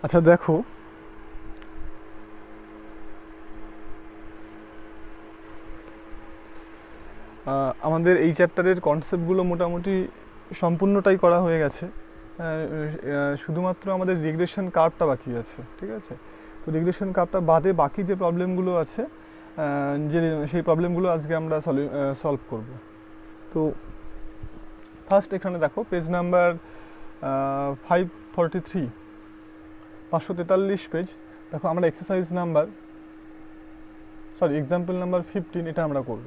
আচ্ছা দেখো, আমাদের এই চ্যাপ্টারের কনসেপ্টগুলো মোটামুটি সম্পূর্ণটাই করা হয়ে গেছে। শুধুমাত্র আমাদের রিগ্রেশন কার্ভটা বাকি আছে, ঠিক আছে? তো রিগ্রেশন কার্ভটা বাদে বাকি যে প্রবলেমগুলো আছে, যে সেই প্রবলেমগুলো আজকে আমরা সলভ করব। তো ফার্স্ট এখানে দেখো পেজ নাম্বার 543, 543 পেজ। দেখো আমরা এক্সারসাইজ নাম্বার এক্সাম্পল নাম্বার 15 এটা আমরা করব।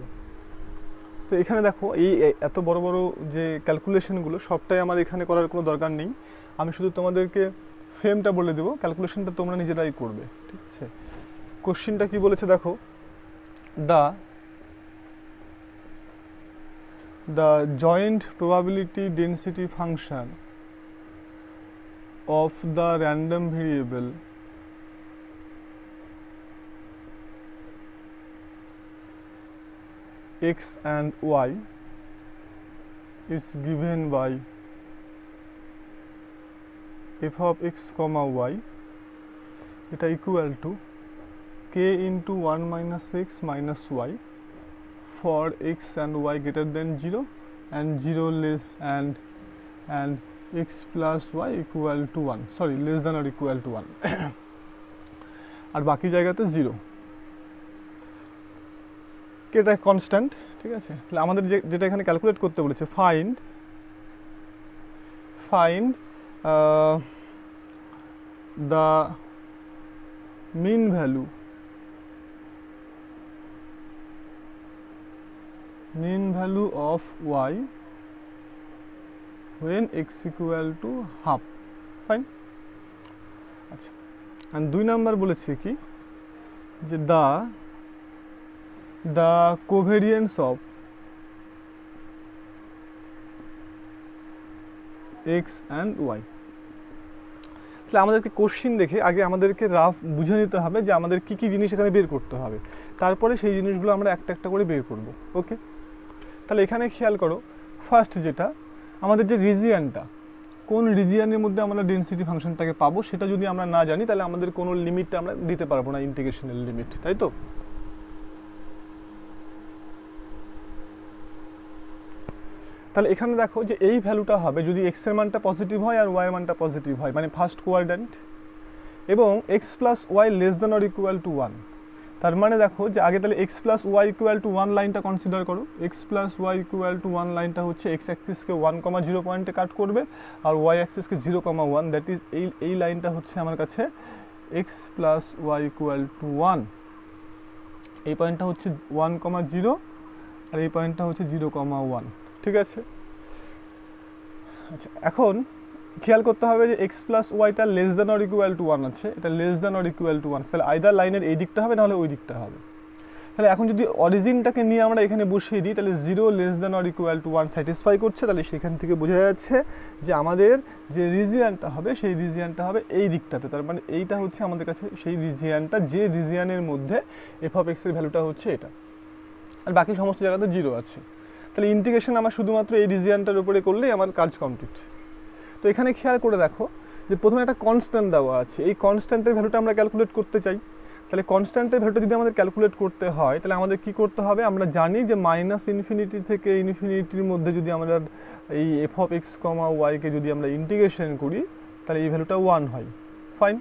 তো এখানে দেখো এই এত বড় বড় যে ক্যালকুলেশনগুলো সবটাই আমার এখানে করার কোনো দরকার নেই। আমি শুধু তোমাদেরকে ফ্রেমটা বলে দেবো, ক্যালকুলেশনটা তোমরা নিজেরাই করবে, ঠিক আছে? কোশ্চিনটা কি বলেছে দেখো, the joint probability density function of the random variable x and y is given by f of x comma y এটা equal to k into 1 minus x minus y for x and y greater than 0 and 0 less and x plus y equal to 1, sorry less than or equal to 1 আর বাকি জায়গাতে 0, এটা constant, ঠিক আছে? তাহলে আমাদের যেটা এখানে ক্যালকুলেট করতে বলেছে, find the mean value of y when x equal to half, fine. আচ্ছা, আর 2 নাম্বার বলেছে কি, যে the covariance of x and y। তাহলে আমাদেরকে কোশ্চিন দেখে আগে আমাদেরকে রাফ বুঝে নিতে হবে যে আমাদের কি কি জিনিস এখানে বের করতে হবে, তারপরে সেই জিনিসগুলো আমরা একটা একটা করে বের করব। ওকে, তাহলে এখানে খেয়াল করো, ফার্স্ট যেটা আমাদের যে রিজিয়ানটা, কোন রিজিয়ানের মধ্যে আমরা ডেনসিটি ফাংশনটাকে পাবো সেটা যদি আমরা না জানি তাহলে আমাদের কোনো লিমিটটা আমরা দিতে পারবো না, ইন্টিগ্রেশনের লিমিট, তাই তো? তাহলে এখানে দেখো যে এই ভ্যালুটা হবে যদি এক্স এর মানটা পজিটিভ হয় আর ওয়াই এর মানটা পজিটিভ হয়, মানে ফার্স্ট কোয়াড্র্যান্ট, এবং x plus y less than or equal to 1। তার মানে দেখো যে আগে তাহলে x plus y equal to 1 লাইনটা কনসিডার করো। X plus y equal to 1 লাইনটা হচ্ছে এক্স অ্যাক্সিসকে 1,0 পয়েন্টে কাট করবে, আর ওয়াই অ্যাক্সিসকে 0,1, দ্যাট ইজ এই লাইনটা হচ্ছে আমার কাছে x plus y equal to 1। এই পয়েন্টটা হচ্ছে 1,0 আর এই পয়েন্টটা হচ্ছে 0,1, ঠিক আছে? আচ্ছা, এখন খেয়াল করতে হবে যে এক্স প্লাস ওয়াইটা less than or equal to 1 আছে, এটা less than or equal to 1, তাহলে আইদার লাইনের এই দিকটা হবে নাহলে ওই দিকটা হবে। তাহলে এখন যদি অরিজিনটাকে নিয়ে আমরা এখানে বসিয়ে দিই, তাহলে 0 less than or equal to 1 satisfy করছে, তাহলে সেখান থেকে বোঝা যাচ্ছে যে আমাদের যে রিজিয়ানটা হবে সেই রিজিয়ানটা হবে এই দিকটাতে। তার মানে এইটা হচ্ছে আমাদের কাছে সেই রিজিয়ানটা, যে রিজিয়ানের মধ্যে এফ অফ এক্সের ভ্যালুটা হচ্ছে এটা, আর বাকি সমস্ত জায়গাতে 0 আছে। তাহলে ইন্টিগ্রেশন আমার শুধুমাত্র এই রিজিয়ানটার উপরে করলেই আমার কাজ কমপ্লিট। তো এখানে খেয়াল করে দেখো যে প্রথমে একটা কনস্ট্যান্ট দেওয়া আছে, এই কনস্ট্যান্টের ভ্যালুটা আমরা ক্যালকুলেট করতে চাই। তাহলে কনস্ট্যান্টের ভ্যালুটা যদি আমাদের ক্যালকুলেট করতে হয় তাহলে আমাদের কি করতে হবে, আমরা জানি যে মাইনাস ইনফিনিটি থেকে ইনফিনিটির মধ্যে যদি আমরা এই এফ অফ এক্স কমা ওয়াইকে যদি আমরা ইন্টিগ্রেশন করি তাহলে এই ভ্যালুটা 1 হয়, ফাইন।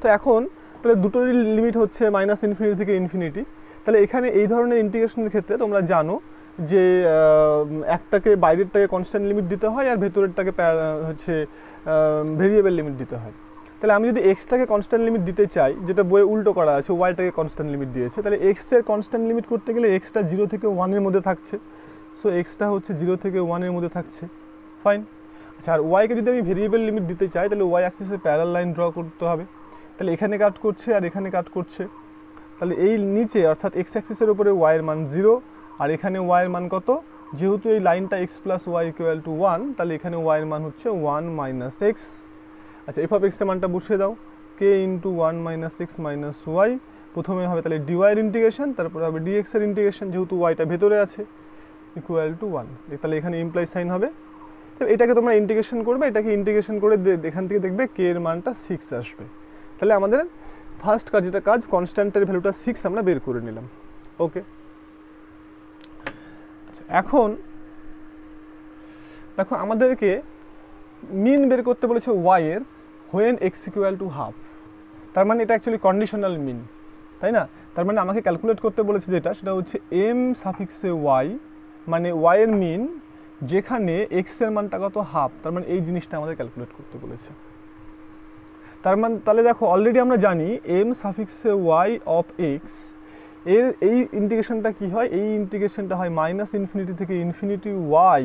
তো এখন তাহলে দুটোরই লিমিট হচ্ছে মাইনাস ইনফিনিটি থেকে ইনফিনিটি। তাহলে এখানে এই ধরনের ইন্টিগ্রেশনের ক্ষেত্রে তোমরা জানো যে একটাকে বাইরেরটাকে কনস্ট্যান্ট লিমিট দিতে হয় আর ভেতরেরটাকে হচ্ছে ভেরিয়েবল লিমিট দিতে হয়। তাহলে আমি যদি এক্সটাকে কনস্ট্যান্ট লিমিট দিতে চাই, যেটা বইয়ে উল্টো করা আছে, ওয়াইটাকে কনস্ট্যান্ট লিমিট দিয়েছে, তাহলে এক্সের কনস্ট্যান্ট লিমিট করতে গেলে এক্সটা 0 থেকে 1 এর মধ্যে থাকছে, সো এক্সটা হচ্ছে 0 থেকে 1 এর মধ্যে থাকছে, ফাইন। আচ্ছা, আর ওয়াইকে যদি আমি ভেরিয়েবল লিমিট দিতে চাই তাহলে ওয়াই অ্যাক্সিসে প্যারাল লাইন ড্র করতে হবে, তাহলে এখানে কাট করছে আর এখানে কাট করছে, তাহলে এই নিচে অর্থাৎ এক্স অ্যাক্সিসের উপরে ওয়াইয়ের মান 0 আর এখানে ওয়াইয়ের মান কত, যেহেতু এই লাইনটা x plus y equal to 1, তাহলে এখানে ওয়াইয়ের মান হচ্ছে 1 মাইনাস এক্স। আচ্ছা, এফ অফ এক্সের মানটা বসিয়ে দাও, কে into 1 minus x minus y. প্রথমে হবে তাহলে ডিওয়াইয়ের ইন্টিগ্রেশন, তারপরে হবে ডিএক্সের ইন্টিগ্রেশন, যেহেতু ওয়াইটা ভেতরে আছে, ইকুয়াল টু 1। তাহলে এখানে ইমপ্লাই সাইন হবে তো এটাকে তোমরা ইন্টিগ্রেশন করবে, এটাকে ইন্টিগ্রেশন করে এখান থেকে দেখবে কে এর মানটা 6 আসবে। তাহলে আমাদের ফার্স্ট কাজ যেটা কাজ, কনস্ট্যান্টের ভ্যালুটা 6 আমরা বের করে নিলাম। ওকে, আচ্ছা এখন দেখো আমাদেরকে মিন বের করতে বলেছে ওয়াই এর when x equal to half. তার মানে এটা অ্যাকচুয়ালি কন্ডিশনাল মিন, তাই না? তার মানে আমাকে ক্যালকুলেট করতে বলেছে যেটা, সেটা হচ্ছে এম সাফিক্সে ওয়াই, মানে ওয়াই এর মিন যেখানে এক্স এর মানটা কত হাফ, তার মানে এই জিনিসটা আমাদের ক্যালকুলেট করতে বলেছে। তার মানে তাহলে দেখো অলরেডি আমরা জানি এম সাফিক্সে ওয়াই অফ এক্স এর এই ইন্টিগ্রেশনটা কি হয়, এই ইন্টিগ্রেশনটা হয় মাইনাস ইনফিনিটি থেকে ইনফিনিটি ওয়াই,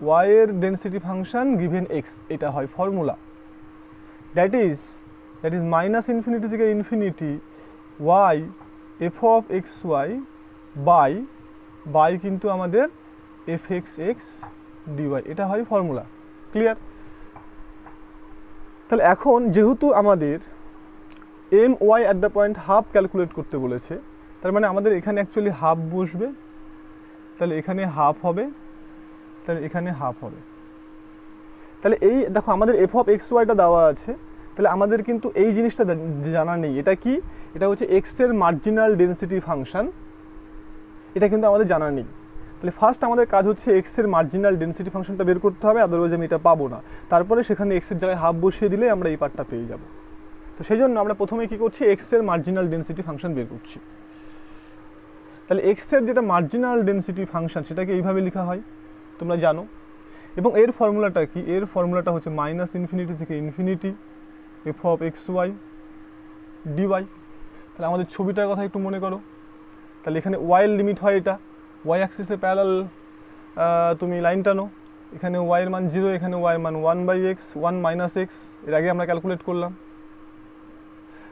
ওয়াই এর ডেন্সিটি ফাংশন গিভেন এক্স, এটা হয় formula. That is minus infinity থেকে infinity y f of x y by কিন্তু আমাদের এফ এক্স এক্স ডিওয়াই, এটা হয় ফর্মুলা। ক্লিয়ার? তাহলে এখন যেহেতু আমাদের m y at the point half calculate করতে বলেছে, তার মানে আমাদের এখানে অ্যাকচুয়ালি হাফ বসবে, তাহলে এখানে হাফ হবে, তাহলে এখানে হাফ হবে। তাহলে এই দেখো আমাদের এফ অফ এক্স ওয়াইটা দেওয়া আছে, তাহলে আমাদের কিন্তু এই জিনিসটা জানা নেই। এটা কি? এটা হচ্ছে এক্স এর মার্জিনাল ডেন্সিটি ফাংশন, এটা কিন্তু আমাদের জানা নেই। তাহলে ফার্স্ট আমাদের কাজ হচ্ছে এক্স এর মার্জিনাল ডেন্সিটি ফাংশনটা বের করতে হবে, আদারওয়াইজ আমি এটা পাবো না। তারপরে সেখানে এক্স এর জায়গায় হাফ বসিয়ে দিলে আমরা এই পার্টটা পেয়ে যাব। তো সেই জন্য আমরা প্রথমে কি করছি, এক্স এর মার্জিনাল ডেন্সিটি ফাংশন বের করছি। তাহলে এক্স এর যেটা মার্জিনাল ডেন্সিটি ফাংশন সেটাকে এইভাবে লেখা হয়, তোমরা জানো। এবং এর ফর্মুলাটা কি? এর ফর্মুলাটা হচ্ছে মাইনাস ইনফিনিটি থেকে infinity f of x y dy. তাহলে আমাদের ছবিটার কথা একটু মনে করো। তাহলে এখানে ওয়াইয়ের লিমিট হয় এটা, ওয়াই অ্যাক্সিসে প্যারালাল তুমি লাইন টানো, এখানে ওয়াইয়ের মান 0, এখানে ওয়াইয়ের মান 1/x 1 মাইনাস এক্স, এর আগে আমরা ক্যালকুলেট করলাম।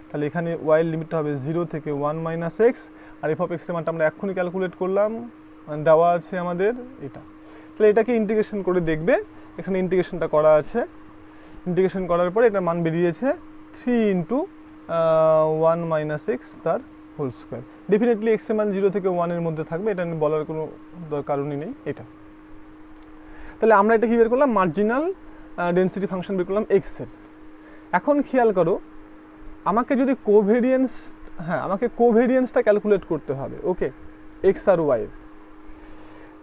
তাহলে এখানে ওয়াইয়ের লিমিটটা হবে 0 থেকে 1 মাইনাস এক্স, আর এফ অফ এক্সের মানটা আমরা এক্ষুনি ক্যালকুলেট করলাম, মানে দেওয়া আছে আমাদের এটা। তাহলে এটাকে ইন্টিগ্রেশন করে দেখবে, এখানে ইন্টিগ্রেশনটা করা আছে, ইন্টিগ্রেশন করার পরে এটার মান বেরিয়েছে 3 ইন্টু 1 মাইনাস এক্স তার হোল স্কোয়ার। ডেফিনেটলি এক্স এর মান 0 থেকে 1 এর মধ্যে থাকবে, এটা নিয়ে বলার কোনো কারণই নেই এটা। তাহলে আমরা এটা কি বের করলাম, মার্জিনাল ডেন্সিটি ফাংশন বের করলাম এক্স এর। এখন খেয়াল করো, আমাকে যদি কোভেরিয়েন্স, আমাকে কোভেরিয়েন্সটা ক্যালকুলেট করতে হবে, ওকে, এক্স আর ওয়াই এর।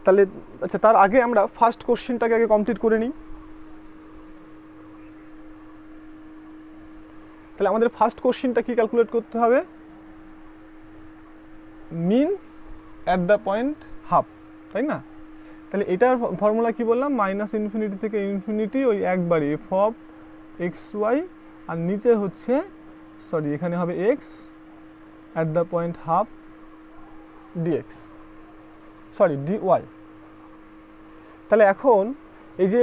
তাহলে আচ্ছা, তার আগে আমরা ফার্স্ট কোশ্চেনটাকে আগে কমপ্লিট করে নিই। তাহলে আমাদের ফার্স্ট কোশ্চেনটা কি ক্যালকুলেট করতে হবে, মিন অ্যাট দ্য পয়েন্ট হাফ, তাই না? তাহলে এটার ফর্মুলা কি বললাম, মাইনাস ইনফিনিটি থেকে ইনফিনিটি ওই একবারই এফ অফ এক্স ওয়াই, আর নিচে হচ্ছে এখানে হবে x at the point half dx, d y. তাহলে এখন এই যে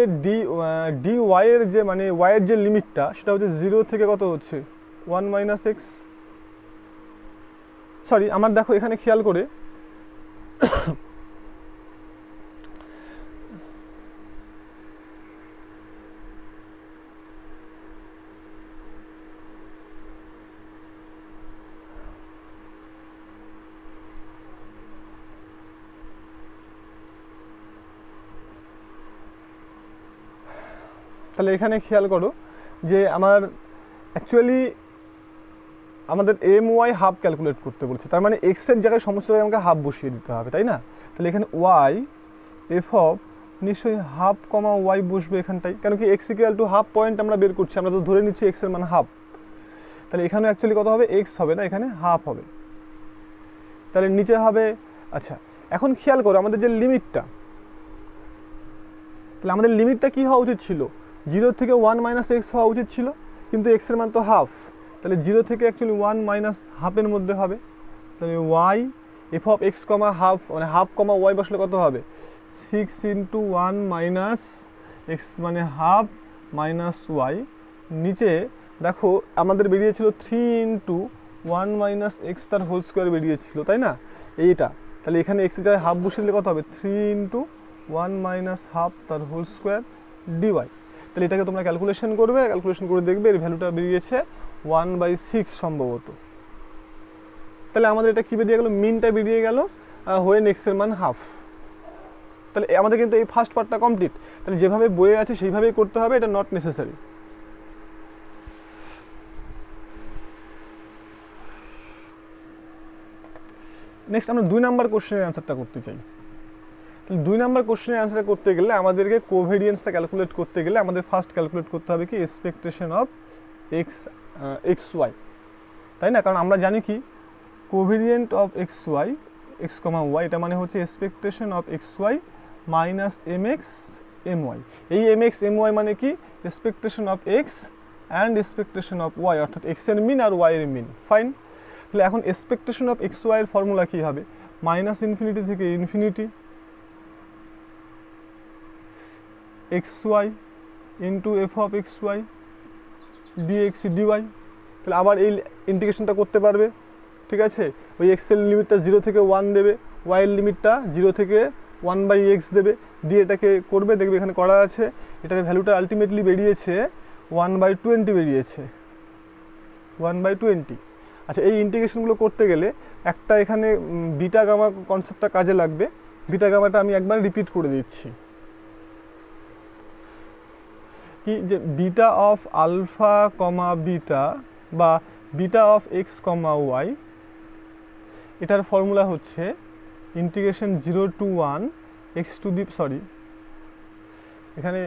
ডি ওয়াই এর যে মানে ওয়াই এর যে লিমিটটা, সেটা হচ্ছে 0 থেকে কত হচ্ছে 1 মাইনাস এক্স। আমার দেখো এখানে খেয়াল করে তাহলে এখানে খেয়াল করো যে আমার অ্যাকচুয়ালি আমাদের এম ওয়াই হাফ ক্যালকুলেট করতে বলছে, তার মানে এক্স এর জায়গায় সমস্ত জায়গায় আমাকে হাফ বসিয়ে দিতে হবে, তাই না? তাহলে এখানে ওয়াই এফ অফ নিশ্চয়ই হাফ কমা ওয়াই বসবে এখানটাই, কেন কি x equal to half point আমরা বের করছি, আমরা তো ধরে নিচ্ছি এক্স এর মান হাফ। তাহলে এখানে অ্যাকচুয়ালি কত হবে, এক্স হবে না, এখানে হাফ হবে। তাহলে নিচে হবে, আচ্ছা এখন খেয়াল করো আমাদের যে লিমিটটা, তাহলে আমাদের লিমিটটা কি হওয়া উচিত ছিল, 0 থেকে 1 মাইনাস এক্স হওয়া উচিত ছিল, কিন্তু এক্স এর মান তো হাফ, তাহলে 0 থেকে অ্যাকচুয়ালি 1 মাইনাস হাফের মধ্যে হবে। তাহলে ওয়াই এফ অফ এক্স কমা হাফ, মানে হাফ কমা ওয়াই বসলে কত হবে, 6 ইন্টু 1 মাইনাস এক্স মানে হাফ মাইনাস ওয়াই। নিচে দেখো আমাদের বেরিয়েছিল 3 ইন্টু 1 মাইনাস এক্স তার হোল স্কোয়ার বেরিয়েছিল, তাই না? এইটা তাহলে এখানে এক্সের জায়গায় হাফ বসিয়ে দিলে কত হবে, 3 ইন্টু 1 মাইনাস হাফ তার হোল স্কোয়ার ডিওয়াই। তাহলে এটাকে তোমরা ক্যালকুলেশন করবে, ক্যালকুলেশন করে দেখবে এর ভ্যালুটা বেরিয়েছে 1/6 সম্ভবত। তাহলে আমাদের এটা কি বেরিয়ে গেল, মিনটা বেরিয়ে গেল হোয়েন এক্স এর মান হাফ। তাহলে আমাদের কিন্তু এই ফার্স্ট পার্টটা কমপ্লিট। তাহলে যেভাবে বইয়ে আছে সেইভাবেই করতে হবে, এটা নট নেসেসারি। নেক্সট আমরা 2 নাম্বার কোশ্চেনের অ্যান্সারটা করতে চাই। তাহলে 2 নাম্বার কোশ্চেনের অ্যান্সার করতে গেলে আমাদেরকে কোভেরিয়েন্সটা ক্যালকুলেট করতে গেলে আমাদের ফার্স্ট ক্যালকুলেট করতে হবে কি এক্সপেকটেশন অফ এক্স ওয়াই, তাই না? কারণ আমরা জানি কি কোভেরিয়েন্ট অফ এক্স ওয়াই এটা মানে হচ্ছে expectation of x y minus M x m y. এই এম এক্স এম ওয়াই মানে কি expectation of x and expectation of y, অর্থাৎ এক্স এর মিন আর ওয়াই এর মিন। ফাইন। তাহলে এখন এক্সপেকটেশন অফ এক্স ওয়াই এর ফর্মুলা কী হবে? মাইনাস ইনফিনিটি থেকে infinity x y into f of x y dx dy. তাহলে আবার এই ইন্টিগ্রেশনটা করতে পারবে, ঠিক আছে? ওই এক্সের লিমিটটা 0 থেকে 1 দেবে, ওয়াইয়ের লিমিটটা 0 থেকে 1/x দেবে, দিয়ে এটাকে করবে, দেখবে এখানে করা আছে। এটার ভ্যালুটা আলটিমেটলি বেরিয়েছে 1/20 বেরিয়েছে, 1/20। আচ্ছা, এই ইন্টিগ্রেশনগুলো করতে গেলে একটা এখানে বিটা গামা কনসেপ্টটা কাজে লাগবে। বিটা গামাটা আমি একবার রিপিট করে দিচ্ছি, কি যে beta of alpha comma beta বা beta of x comma y, এটার ফর্মুলা হচ্ছে ইন্টিগ্রেশন 0 to 1 এক্স টু দি এখানে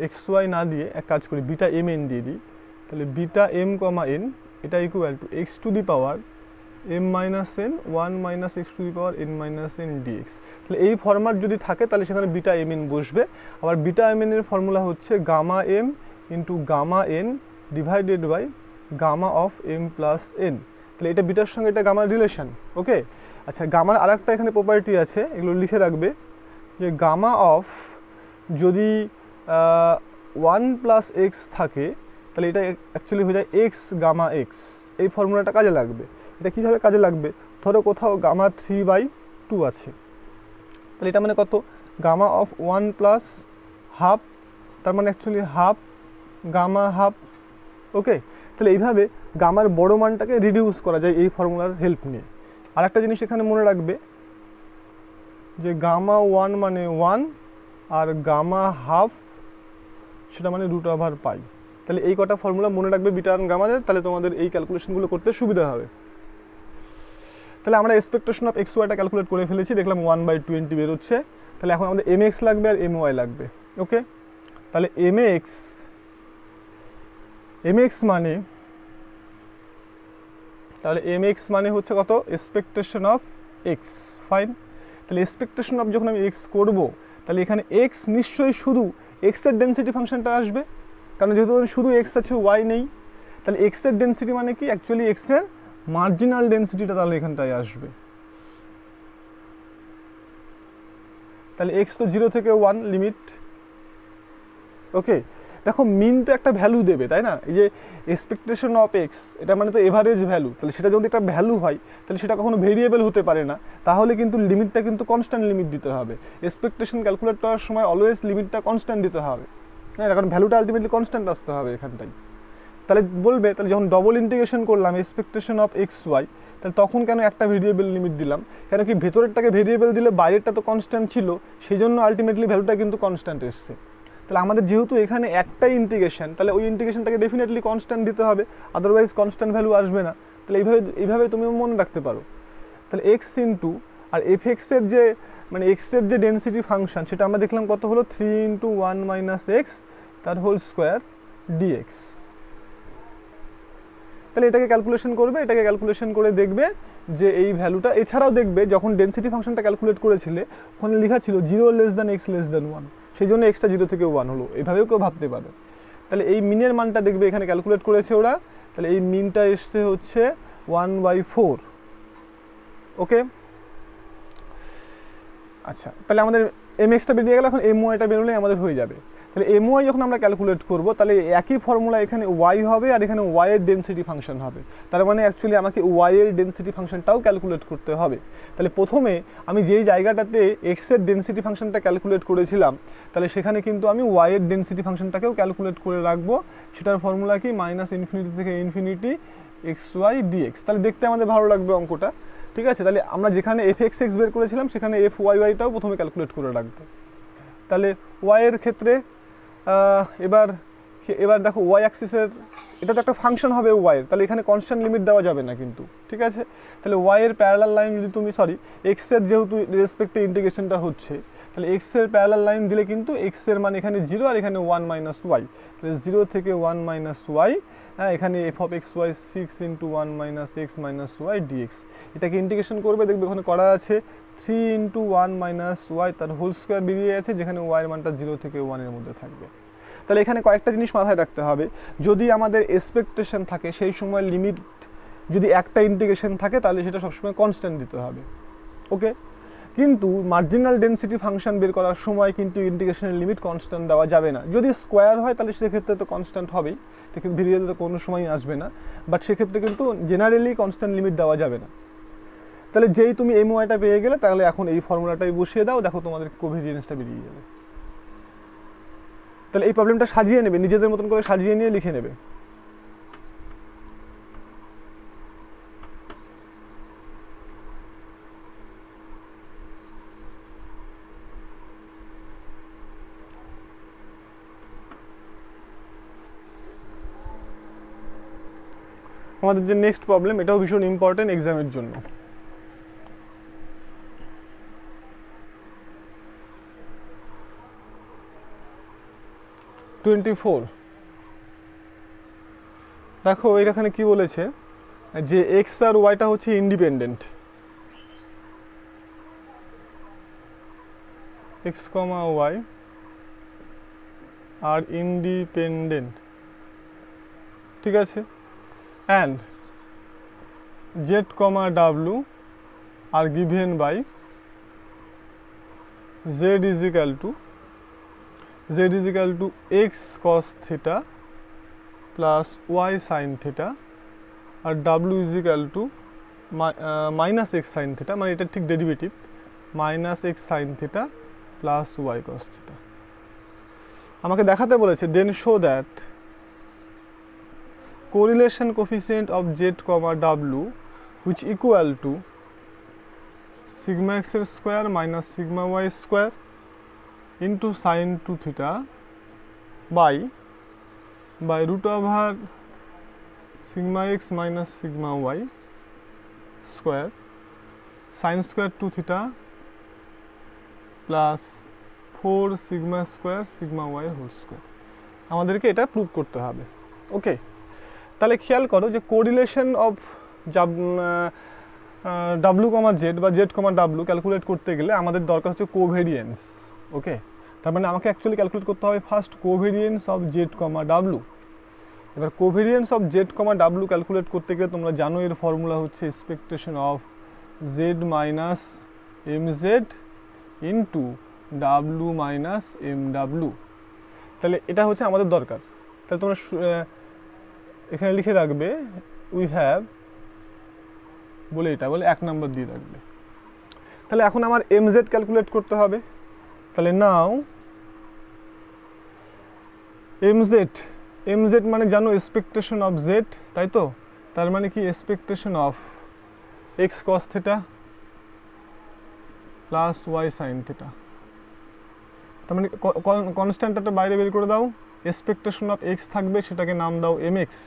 এক্স ওয়াই না দিয়ে এক কাজ করি, বিটা এম এন দিয়ে দিই। তাহলে বিটা এম কমা এন এটা equal to x to the power m minus n 1 minus x to the power n minus n dx. তাহলে এই ফর্ম্যাট যদি থাকে তাহলে সেখানে বিটা এম এন বসবে। আবার বিটা এম এন এর ফর্মুলা হচ্ছে gamma m into gamma n divided by gamma of m plus n. তাহলে এটা বিটার সঙ্গে এটা গামার রিলেশন। ওকে, আচ্ছা, গামার আর একটা এখানে প্রপার্টি আছে, এগুলো লিখে রাখবে যে গামা অফ যদি 1 প্লাস এক্স থাকে তাহলে এটা অ্যাকচুয়ালি হয়ে যায় এক্স গামা এক্স। এই ফর্মুলাটা কাজে লাগবে। এটা কীভাবে কাজে লাগবে? ধরো কোথাও গামা 3/2 আছে, তাহলে এটা মানে কত? গামা অফ 1 প্লাস হাফ, তার মানে অ্যাকচুয়ালি হাফ গামা হাফ। ওকে, তাহলে এইভাবে গামার বড় মানটাকে রিডিউস করা যায় এই ফর্মুলার হেল্প নিয়ে। আর একটা জিনিস এখানে মনে রাখবে যে গামা 1 মানে 1 আর গামা হাফ সেটা মানে √পাই। তাহলে এই কটা ফর্মুলা মনে রাখবে বিটা আর গামাদের, তাহলে তোমাদের এই ক্যালকুলেশনগুলো করতে সুবিধা হবে। তাহলে আমরা এক্সপেকটেশন অফ এক্স ওয়াইটা ক্যালকুলেট করে ফেলেছি, দেখলাম 1/20 বেরোচ্ছে। তাহলে এখন আমাদের এম এক্স লাগবে আর এম ওয়াই লাগবে। ওকে, তাহলে এম এক্স মানে হচ্ছে কত? Expectation of x. ফাইন। তাহলে এক্সপেকটেশন অফ যখন আমি এক্স করবো তাহলে এখানে এক্স নিশ্চয়ই শুধু এক্সের ডেন্সিটি ফাংশনটা আসবে, কারণ যেহেতু শুধু এক্স আছে ওয়াই নেই। তাহলে এক্সের ডেন্সিটি মানে কি? অ্যাকচুয়ালি এক্সের মার্জিনাল ডেন্সিটিটা তাহলে এখানটায় আসবে। তাহলে এক্স তো 0 থেকে 1 লিমিট। ওকে, দেখো মিন তো একটা ভ্যালু দেবে, তাই না? এই যে এক্সপেকটেশন অফ এক্স এটা মানে তো এভারেজ ভ্যালু, তাহলে সেটা যদি একটা ভ্যালু হয় তাহলে সেটা কখনো ভেরিয়েবল হতে পারে না। তাহলে কিন্তু লিমিটটা কিন্তু কনস্ট্যান্ট লিমিট দিতে হবে। এক্সপেকটেশন ক্যালকুলেট করার সময় অলওয়েজ লিমিটটা কনস্ট্যান্ট দিতে হবে, হ্যাঁ, কারণ ভ্যালুটা আলটিমেটলি কনস্ট্যান্ট আসতে হবে এখানটাই। তাহলে বলবে, তাহলে যখন ডবল ইন্টিগ্রেশন করলাম এক্সপেকটেশন অফ এক্স ওয়াই, তাহলে তখন কেন একটা ভেরিয়েবল লিমিট দিলাম? কেন কি ভেতরেরটাকে ভেরিয়েবল দিলে বাইরেরটা তো কনস্ট্যান্ট ছিল, সেই জন্য আলটিমেটলি ভ্যালুটা কিন্তু কনস্ট্যান্ট এসছে। তাহলে আমাদের যেহেতু এখানে একটাই ইন্টিগ্রেশন, তাহলে ওই ইন্টিগ্রেশনটাকে ডেফিনেটলি কনস্ট্যান্ট দিতে হবে, আদারওয়াইজ কনস্ট্যান্ট ভ্যালু আসবে না। তাহলে এইভাবে তুমি মনে রাখতে পারো। তাহলে এক্স ইন্টু আর এফ এক্সের যে মানে এক্সের যে ডেন্সিটি ফাংশন সেটা আমরা দেখলাম কত হলো? 3 × 1 - x তার হোল স্কোয়ার ডিএক্স। তাহলে এটাকে ক্যালকুলেশন করবে, এটাকে ক্যালকুলেশন করে দেখবে যে এই ভ্যালুটা। এছাড়াও দেখবে যখন ডেন্সিটি ফাংশনটা ক্যালকুলেট করেছিলে ওখানে লেখা ছিল 0 < x < 1, সেই জন্য এক্সটা 0 থেকে 1 হলো, এভাবেও কেউ ভাবতে পারে। তাহলে এই মিনের মানটা দেখবে এখানে ক্যালকুলেট করেছে ওরা, তাহলে এই মিনটা এসছে হচ্ছে 1/4। ওকে, আচ্ছা, তাহলে আমাদের এম এক্সটা বেরিয়ে গেল, এখন এম ওয়াইটা বেরোলে আমাদের হয়ে যাবে। তাহলে এম ওয়াই যখন আমরা ক্যালকুলেট করবো তাহলে একই ফর্মুলা এখানে ওয়াই হবে আর এখানে ওয়াইয়ের ডেন্সিটি ফাংশন হবে। তার মানে অ্যাকচুয়ালি আমাকে ওয়াইয়ের ডেন্সিটি ফাংশনটাও ক্যালকুলেট করতে হবে। তাহলে প্রথমে আমি যেই জায়গাটাতে এক্সের ডেন্সিটি ফাংশনটা ক্যালকুলেট করেছিলাম তাহলে সেখানে কিন্তু আমি ওয়াইয়ের ডেন্সিটি ফাংশনটাকেও ক্যালকুলেট করে রাখবো। সেটার ফর্মুলা কি? -∞ থেকে ∞ xy dx। তাহলে দেখতে আমাদের ভালো লাগবে অঙ্কটা। ঠিক আছে, তাহলে আমরা যেখানে এফ এক্স এক্স বের করেছিলাম সেখানে এফ ওয়াই ওয়াইটাও প্রথমে ক্যালকুলেট করে রাখবো। তাহলে ওয়াইয়ের ক্ষেত্রে এবার এবার দেখো ওয়াই অ্যাক্সিসের এটা তো একটা ফাংশন হবে ওয়াইয়ের, তাহলে এখানে কনস্ট্যান্ট লিমিট দেওয়া যাবে না কিন্তু, ঠিক আছে। তাহলে ওয়াইয়ের প্যারালাল লাইন যদি তুমি এক্সের যেহেতু রেসপেক্টে ইন্টিগ্রেশনটা হচ্ছে, তাহলে এক্সের প্যারালাল লাইন দিলে কিন্তু এক্সের মান এখানে 0 আর এখানে 1 মাইনাস ওয়াই, তাহলে 0 থেকে 1 মাইনাস ওয়াই, হ্যাঁ এখানে f of x y 6 into 1 minus x minus y dx, এটাকে ইন্টিগ্রেশন করবে, দেখবে ওখানে করা আছে 3 ইন্টু 1 মাইনাস ওয়াই তার হোল স্কোয়ার বেরিয়ে আছে, যেখানে ওয়াইয়ের মানটা 0 থেকে 1 এর মধ্যে থাকবে। তাহলে এখানে কয়েকটা জিনিস মাথায় রাখতে হবে, যদি আমাদের এক্সপেকটেশন থাকে সেই সময় লিমিট যদি একটা ইন্টিগ্রেশন থাকে তাহলে সেটা সবসময় কনস্ট্যান্ট দিতে হবে, ওকে। কিন্তু মার্জিনাল ডেনসিটি ফাংশন বের করার সময় কিন্তু ইন্টিগ্রেশনের লিমিট কনস্ট্যান্ট দেওয়া যাবে না। যদি স্কোয়ার হয় তাহলে সেক্ষেত্রে তো কনস্ট্যান্ট হবেই, ভেরিয়েবল তো কোনো সময় আসবে না, বাট সেক্ষেত্রে কিন্তু জেনারেলি কনস্ট্যান্ট লিমিট দেওয়া যাবে না। তাহলে যেই তুমি এম ওয়াইটা পেয়ে গেলে, তাহলে এখন এই ফর্মুলাটাই বসিয়ে দাও, দেখো তোমাদের কোভেরিয়েন্সটা বেরিয়ে যাবে। তাহলে এই প্রবলেমটা সাজিয়ে নেবে, নিজেদের মতন করে সাজিয়ে নিয়ে লিখে নেবে। আমাদের যে নেক্সট প্রবলেম, এটাও ভীষণ ইম্পর্টেন্ট এক্সামের জন্য। দেখো এখানে কি বলেছে যে এক্স আর ওয়াইটা হচ্ছে independent, x comma y are independent, ঠিক আছে, অ্যান্ড জেড কমা ডাব্লু are given by z is equal to x cos theta plus y sine theta আর ডাব্লু is equal to minus x sine theta, মানে এটা ঠিক derivative, minus x sine theta plus y cos theta. আমাকে দেখাতে বলেছে then show that correlation coefficient of z comma w which equal to sigma x square minus sigma y square into sin 2 theta by root over sigma x minus sigma y square sin square 2 theta plus 4 sigma square sigma y whole square। আমাদেরকে এটা prove করতে হবে, ওকে। তাহলে খেয়াল করো যে correlation of W comma Z বা Z কমা W calculate করতে গেলে আমাদের দরকার হচ্ছে কোভেরিয়েন্স, ওকে। তার মানে আমাকে অ্যাকচুয়ালি ক্যালকুলেট করতে হবে first covariance of Z comma W. এবার covariance of Z comma W calculate করতে গেলে তোমরা জানো এর ফর্মুলা হচ্ছে expectation of Z minus M Z into W minus M W. তাহলে এটা হচ্ছে আমাদের দরকার। তাহলে তোমরা এখানে লিখে রাখবে উই হ্যাভ বলে এটা বলে 1 নম্বর দিয়ে রাখবে। তাহলে এখন আমার এম জেড ক্যালকুলেট করতে হবে। তাহলে নাও এম জেড মানে জানো এক্সপেকটেশন অফ জেড, তাই তো? তার মানে কি expectation of x cos theta plus y sine theta. তার মানে কনস্ট্যান্টটা বাইরে বের করে দাও, এক্সপেকটেশন অফ এক্স থাকবে, সেটাকে নাম দাও M x.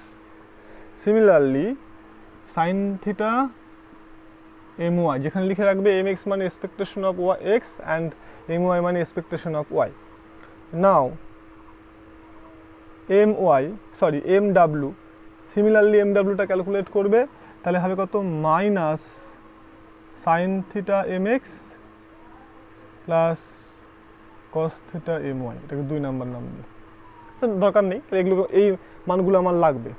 Similarly sine theta M y, যেখানে লিখে রাখবে এম এক্স মানে expectation of y x and M y মানে expectation of y. Now M ডাব্লু, সিমিলারলি এম ডাব্লুটা ক্যালকুলেট করবে, তাহলে হবে কত minus sine theta M x plus cos theta M y, এটাকে 2 নম্বর নাম দিই, দরকার নেই, এগুলো এই মানগুলো আমার লাগবে।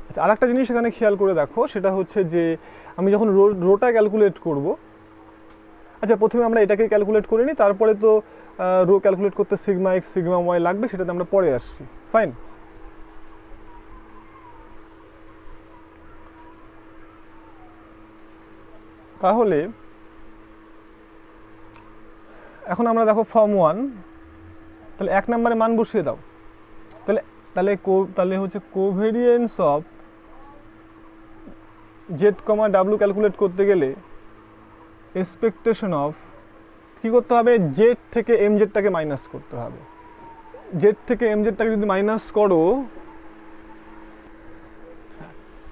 আচ্ছা, আর একটা জিনিস এখানে খেয়াল করে দেখো, সেটা হচ্ছে যে আমি যখন রোটা ক্যালকুলেট করব, আচ্ছা প্রথমে আমরা এটাকে ক্যালকুলেট করে নিই, তারপরে তো রো ক্যালকুলেট করতে সিগমা এক্স সিগমা ওয়াই লাগবে, সেটাতে আমরা পরে আসছি, ফাইন। তাহলে এখন আমরা দেখো ফর্ম 1, তাহলে 1 নম্বরে মান বসিয়ে দাও। তাহলে হচ্ছে covariance of Z comma W calculate করতে গেলে এক্সপেকটেশন অফ কী করতে হবে, জেড থেকে এম জেডটাকে মাইনাস করতে হবে। জেড থেকে এম জেডটাকে যদি মাইনাস করো,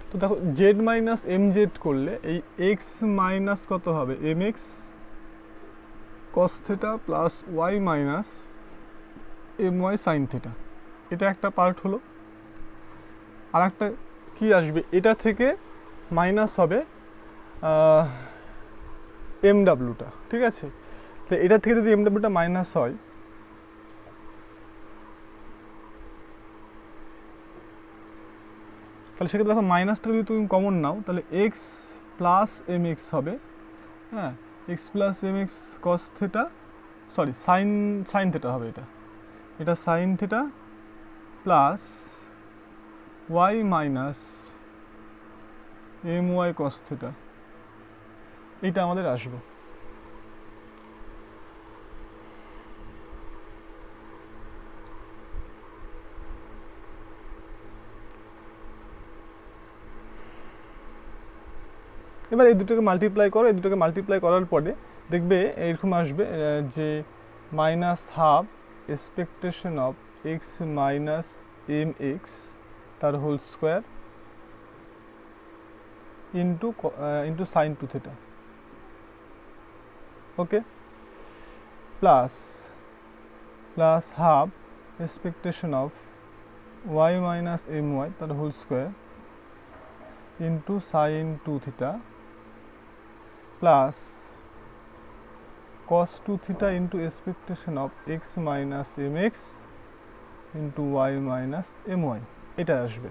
তো দেখো জেড মাইনাস এম জেড করলে এই এক্স মাইনাস কত হবে, m x cos theta plus y minus M y sine theta. এটা একটা পার্ট হলো। আর একটা কী আসবে, এটা থেকে মাইনাস হবে এম ডাব্লুটা, ঠিক আছে। তো এটা থেকে যদি এম ডাব্লুটা মাইনাস হয়, তাহলে সেক্ষেত্রে দেখো মাইনাসটা যদি তুমি কমন নাও, তাহলে এক্স প্লাস এম এক্স হবে, হ্যাঁ, x plus m x cos theta, sorry sine theta হবে, এটা sine theta plus y minus M y cos theta, এইটা আমাদের আসবে। এবার এই দুটোকে মাল্টিপ্লাই করো, এই দুটোকে মাল্টিপ্লাই করার পরে দেখবে এরকম আসবে যে minus half expectation of x minus M x তার whole square into sine two theta, okay, plus half expectation of y minus M y তার whole square into sine two theta plus cos 2 theta into expectation of x minus mx into y minus my, এটা আসবে।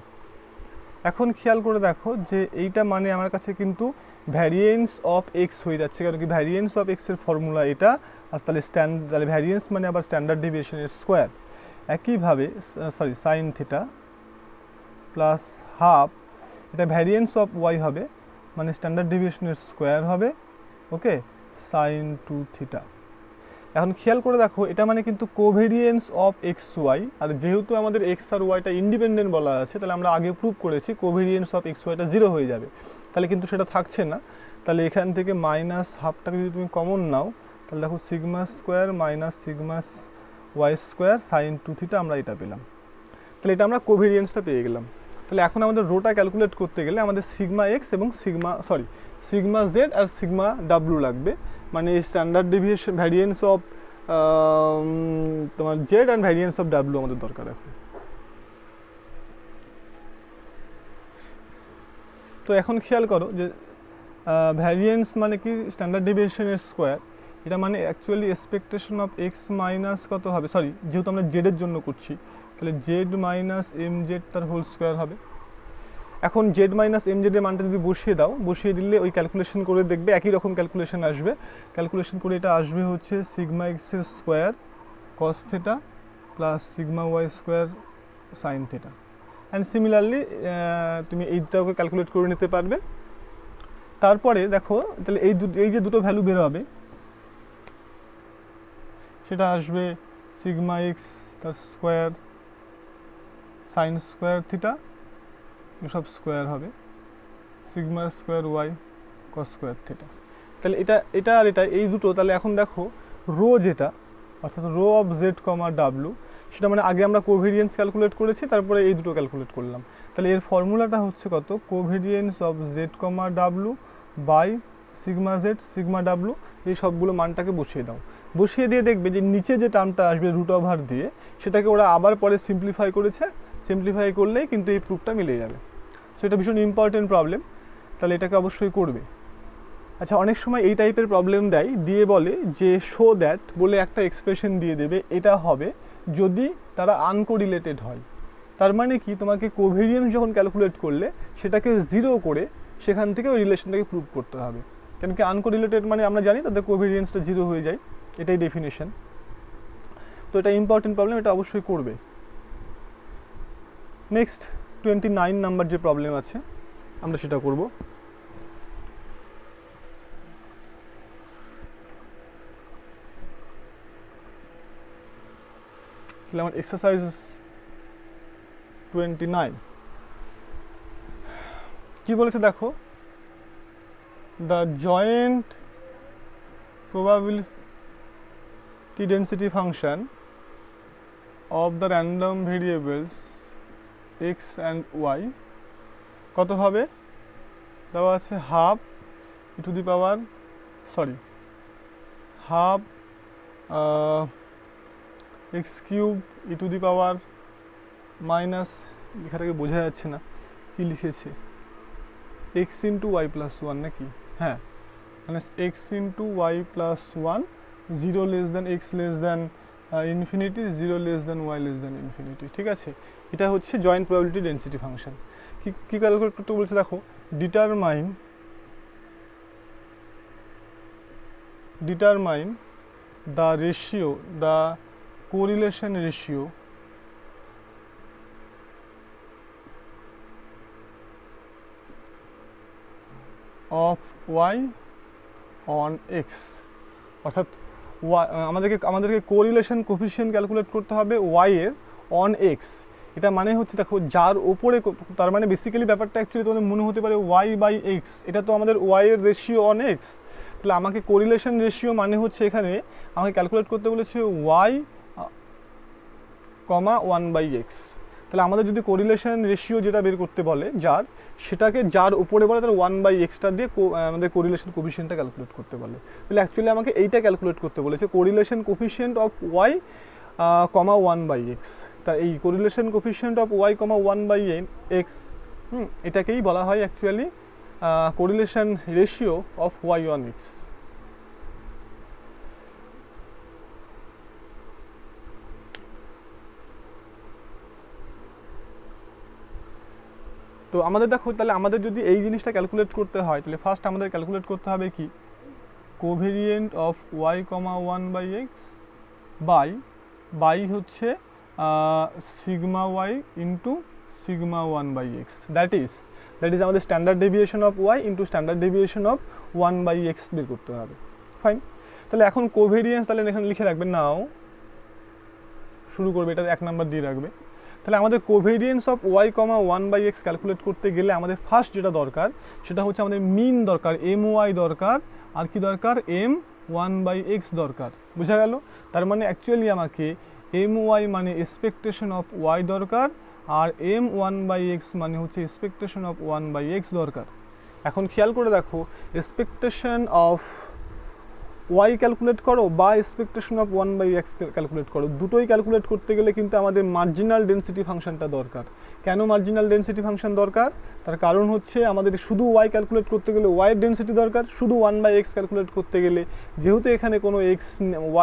এখন খেয়াল করে দেখো যে এইটা মানে আমার কাছে কিন্তু ভ্যারিয়েন্স অফ এক্স হয়ে যাচ্ছে, কারণ কি ভ্যারিয়েন্স অফ এক্সের ফর্মুলা এটা, আর তাহলে ভ্যারিয়েন্স মানে আবার স্ট্যান্ডার্ড ডেভিয়েশনের স্কোয়ার। একইভাবে sorry sine theta plus half, এটা ভ্যারিয়েন্স অফ ওয়াই হবে, মানে স্ট্যান্ডার্ড ডেভিয়েশনের স্কোয়ার হবে, ওকে, সাইন টু থিটা। এখন খেয়াল করে দেখো এটা মানে কিন্তু কোভেরিয়েন্স অফ এক্স ওয়াই, আর যেহেতু আমাদের এক্স আর ওয়াইটা ইন্ডিপেন্ডেন্ট বলা আছে, তাহলে আমরা আগে প্রুভ করেছি কোভেরিয়েন্স অফ এক্স ওয়াইটা 0 হয়ে যাবে, তাহলে কিন্তু সেটা থাকছে না। তাহলে এখান থেকে মাইনাস হাফটাকে যদি তুমি কমন নাও, তাহলে দেখো sigma square minus sigma y square sine two theta, আমরা এটা পেলাম। তাহলে এটা আমরা কোভেরিয়েন্সটা পেয়ে গেলাম। তাহলে এখন আমাদের রোটা ক্যালকুলেট করতে গেলে আমাদের সিগমা এক্স এবং সিগমা জেড আর সিগমা ডাব্লু লাগবে, মানে স্ট্যান্ডার্ড ডেভিয়েশন ভ্যারিয়েন্স অফ তোমার Z and variance of W আমাদের দরকার এখন। তো এখন খেয়াল করো যে ভ্যারিয়েন্স মানে কি স্ট্যান্ডার্ড ডেভিয়েশনের স্কোয়ার, এটা মানে actually expectation of x minus কত হবে, সরি যেহেতু আমরা জেডের জন্য করছি, তাহলে জেড মাইনাস এম জেড তার হোল স্কোয়ার হবে। এখন জেড মাইনাস এম জেডের মানটা যদি বসিয়ে দাও, বসিয়ে দিলে ওই ক্যালকুলেশন করে দেখবে একই রকম ক্যালকুলেশন আসবে। ক্যালকুলেশন করে এটা আসবে হচ্ছে সিগমা এক্সের square cos theta plus sigma y square sine theta. And similarly তুমি এই দুটোকে ক্যালকুলেট করে নিতে পারবে। তারপরে দেখো তাহলে এই যে দুটো ভ্যালু বের হবে, সেটা আসবে সিগমা এক্স তার স্কোয়ার সাইন স্কোয়ার থিটা, সব স্কোয়ার হবে, sigma square y cos square theta. তাহলে এটা আর এটা এই দুটো, তাহলে এখন দেখো রো যেটা অর্থাৎ রো অফ জেড কমা ডাব্লু, সেটা মানে আগে আমরা কোভেরিয়েন্স ক্যালকুলেট করেছি, তারপরে এই দুটো ক্যালকুলেট করলাম। তাহলে এর ফর্মুলাটা হচ্ছে কত, covariance of Z comma W by sigma Z sigma W, এই সবগুলো মানটাকে বসিয়ে দাও। বসিয়ে দিয়ে দেখবে যে নিচে যে টার্মটা আসবে রুট ওভার দিয়ে, সেটাকে ওরা আবার পরে সিম্পলিফাই করেছে, সিম্পলিফাই করলেই কিন্তু এই প্রুফটা মিলে যাবে। সো এটা ভীষণ ইম্পর্টেন্ট প্রবলেম, তাহলে এটাকে অবশ্যই করবে। আচ্ছা, অনেক সময় এই টাইপের প্রবলেম দেয়, দিয়ে বলে যে শো দ্যাট বলে একটা এক্সপ্রেশন দিয়ে দেবে, এটা হবে যদি তারা আনকোরিলেটেড হয়। তার মানে কি, তোমাকে কোভেরিয়েন্স যখন ক্যালকুলেট করলে সেটাকে 0 করে সেখান থেকে ওই রিলেশনটাকে প্রুভ করতে হবে। কেন কি আনকোরিলেটেড মানে আমরা জানি তাদের কোভেরিয়েন্সটা 0 হয়ে যায়, এটাই ডেফিনেশন। তো এটা ইম্পর্টেন্ট প্রবলেম, এটা অবশ্যই করবে। নেক্সট 29 নাম্বার যে প্রবলেম আছে আমরা সেটা করব। তাহলে আমার এক্সারসাইজ 29 কি বলেছে দেখো, the joint probability density function of the random variables x and y কত হবে দেওয়া আছে half e to the power half x cube e to the power minus লেখাটাকে বোঝা যাচ্ছে না কি লিখেছে x into y plus 1 নাকি হ্যাঁ মানে x into y plus 1 0 less than x less than infinity 0 less than y less than infinity ঠিক আছে এটা হচ্ছে জয়েন্ট প্রবাবিলিটি ডেনসিটি ফাংশন কি ক্যালকুলেট করতে বলছে দেখো determine the ratio the correlation ratio of y on x অর্থাৎ আমাদেরকে কোরিলেশন কোফিশিয়েন্ট ক্যালকুলেট করতে হবে y এর অন x এটা মানে হচ্ছে দেখো যার উপরে তার মানে বেসিক্যালি ব্যাপারটা অ্যাকচুয়ালি তোমাদের মনে হতে পারে y বাই x এটা তো আমাদের y এর রেশিও অন x তাহলে আমাকে কোরিলেশন রেশিও মানে হচ্ছে এখানে আমাকে ক্যালকুলেট করতে বলেছে y, 1 বাই x তাহলে আমাদের যদি কোরিলেশন রেশিও যেটা বের করতে বলে সেটাকে যার উপরে বলে তার 1 বাই এক্সটা দিয়ে আমাদের কোরিলেশন কোফিশিয়েন্টটা ক্যালকুলেট করতে বলে তাহলে অ্যাকচুয়ালি আমাকে এইটা ক্যালকুলেট করতে বলেছে correlation coefficient of y, 1 by x তা এই correlation coefficient of y, 1 by x এটাকেই বলা হয় actually correlation ratio of y on x তো আমাদের দেখো তাহলে আমাদের যদি এই জিনিসটা ক্যালকুলেট করতে হয় তাহলে ফার্স্ট আমাদের ক্যালকুলেট করতে হবে কি covariant of y, 1 by x by হচ্ছে sigma y into sigma 1 by x that is আমাদের standard deviation of y into standard deviation of 1 by x বের করতে হবে ফাইন তাহলে এখন কোভেরিয়েন্স তাহলে এখানে লিখে রাখবে নাও শুরু করবে এটা 1 নাম্বার দিয়ে রাখবে তাহলে আমাদের covariance of y, 1 by x calculate করতে গেলে আমাদের ফার্স্ট যেটা দরকার সেটা হচ্ছে আমাদের মিন দরকার my দরকার আর কি দরকার m1 বাই এক্স দরকার বুঝা গেল তার মানে অ্যাকচুয়ালি আমাকে my মানে এক্সপেকটেশন অফ y দরকার আর m1 বাই এক্স মানে হচ্ছে এক্সপেকটেশন অফ 1 বাই এক্স দরকার এখন খেয়াল করে দেখো এক্সপেকটেশন অফ y ক্যালকুলেট করো বা expectation of 1 by x calculate করো দুটোই ক্যালকুলেট করতে গেলে কিন্তু আমাদের মার্জিনাল ডেনসিটি ফাংশনটা দরকার কেন মার্জিনাল ডেনসিটি ফাংশন দরকার তার কারণ হচ্ছে আমাদের শুধু y ক্যালকুলেট করতে গেলে y এর ডেনসিটি দরকার শুধু 1 বাই এক্স ক্যালকুলেট করতে গেলে যেহেতু এখানে কোনো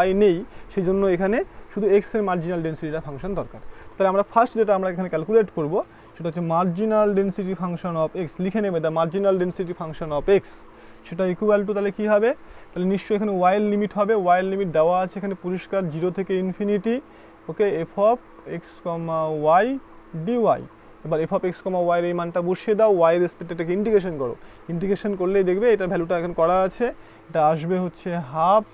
y নেই সেই জন্য এখানে শুধু x এর মার্জিনাল ডেনসিটিটা ফাংশন দরকার তাহলে আমরা ফার্স্ট যেটা আমরা এখানে ক্যালকুলেট করব সেটা হচ্ছে marginal density function of x লিখে নেবে the marginal density function of x সেটা ইকুয়াল টু তাহলে কি হবে তাহলে নিশ্চয়ই এখানে y এর লিমিট হবে y এর লিমিট দেওয়া আছে এখানে পরিষ্কার 0 থেকে infinity okay f of x, y dy এবার f অফ x, y এর এই মানটা বসিয়ে দাও y এর রেসপেক্টে এটাকে ইন্টিগ্রেশন করো ইন্টিগ্রেশন করলেই দেখবে এটা ভ্যালুটা এখন করা আছে এটা আসবে হচ্ছে half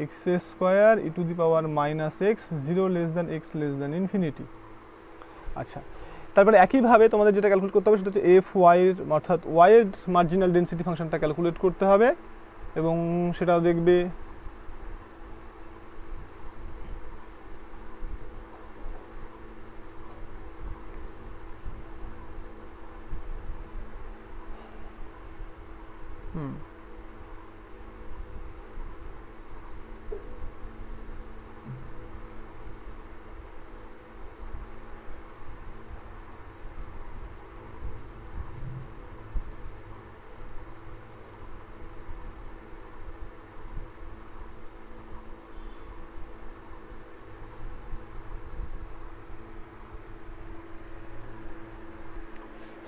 x square e two the power minus x 0 less than x less than infinity আচ্ছা তারপরে একইভাবে তোমাদের যেটা ক্যালকুলেট করতে হবে সেটা হচ্ছে এফ ওয়াই অর্থাৎ ওয়াই এর মার্জিনাল ডেনসিটি ফাংশনটা ক্যালকুলেট করতে হবে এবং সেটাও দেখবে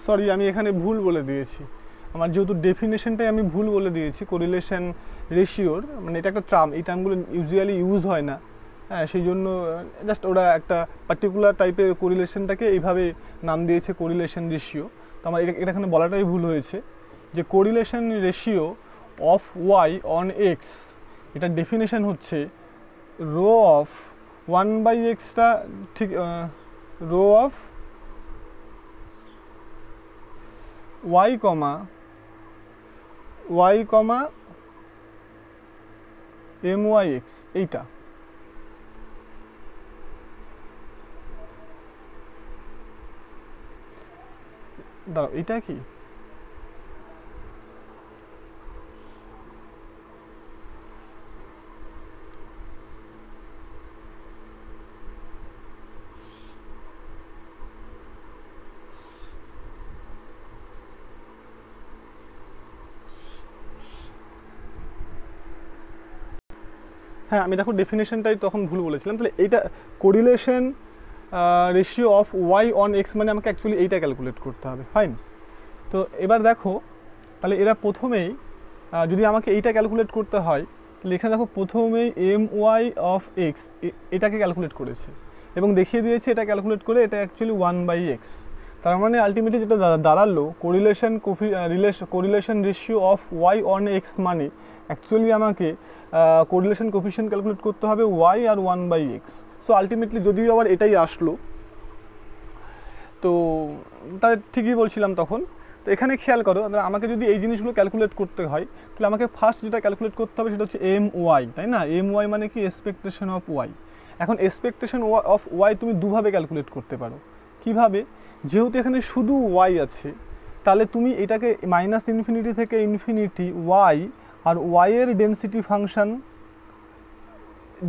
সরি আমি এখানে ভুল বলে দিয়েছি আমার যেহেতু ডেফিনেশনটাই আমি ভুল বলে দিয়েছি কোরিলেশন রেশিওর মানে এটা একটা টার্ম এই টার্মগুলো ইউজুয়ালি ইউজ হয় না হ্যাঁ সেই জন্য জাস্ট ওরা একটা পার্টিকুলার টাইপের কোরিলেশনটাকে এইভাবে নাম দিয়েছে কোরিলেশন রেশিও তো আমার এটা এখানে বলাটাই ভুল হয়েছে যে correlation ratio of y on x এটার ডেফিনেশন হচ্ছে রো অফ 1 বাই এক্সটা ঠিক রো অফ y, ওয়াই কমা এম ওয়াই এক্স, এইটা দাঁড়াও, এটা কি হ্যাঁ আমি দেখো ডেফিনেশনটাই তখন ভুল বলেছিলাম। তাহলে এইটা correlation ratio of y on x মানে আমাকে অ্যাকচুয়ালি এইটা ক্যালকুলেট করতে হবে। ফাইন, তো এবার দেখো তাহলে এরা প্রথমেই যদি আমাকে এইটা ক্যালকুলেট করতে হয় তাহলে এখানে দেখো প্রথমেই এম ওয়াই অফ এক্স এটাকে ক্যালকুলেট করেছে এবং দেখিয়ে দিয়েছে এটা ক্যালকুলেট করে এটা অ্যাকচুয়ালি 1/x। তার মানে আলটিমেটলি যেটা দাঁড়ালো correlation ratio of y on x মানে অ্যাকচুয়ালি আমাকে কোরিলেশন কোফিশিয়েন্ট ক্যালকুলেট করতে হবে ওয়াই আর 1/x। সো আলটিমেটলি যদিও আবার এটাই আসলো, তো তাই ঠিকই বলছিলাম তখন। তো এখানে খেয়াল করো, আমাকে যদি এই জিনিসগুলো ক্যালকুলেট করতে হয় তাহলে আমাকে ফার্স্ট যেটা ক্যালকুলেট করতে হবে সেটা হচ্ছে এম ওয়াই, তাই না? এম ওয়াই মানে কি এক্সপেকটেশন অফ ওয়াই। এখন এক্সপেকটেশন অফ ওয়াই তুমি দুভাবে ক্যালকুলেট করতে পারো। কিভাবে? যেহেতু এখানে শুধু ওয়াই আছে তাহলে তুমি এটাকে -ইনফিনিটি থেকে ইনফিনিটি ওয়াই আর ওয়াই এর ডেনসিটি ফাংশন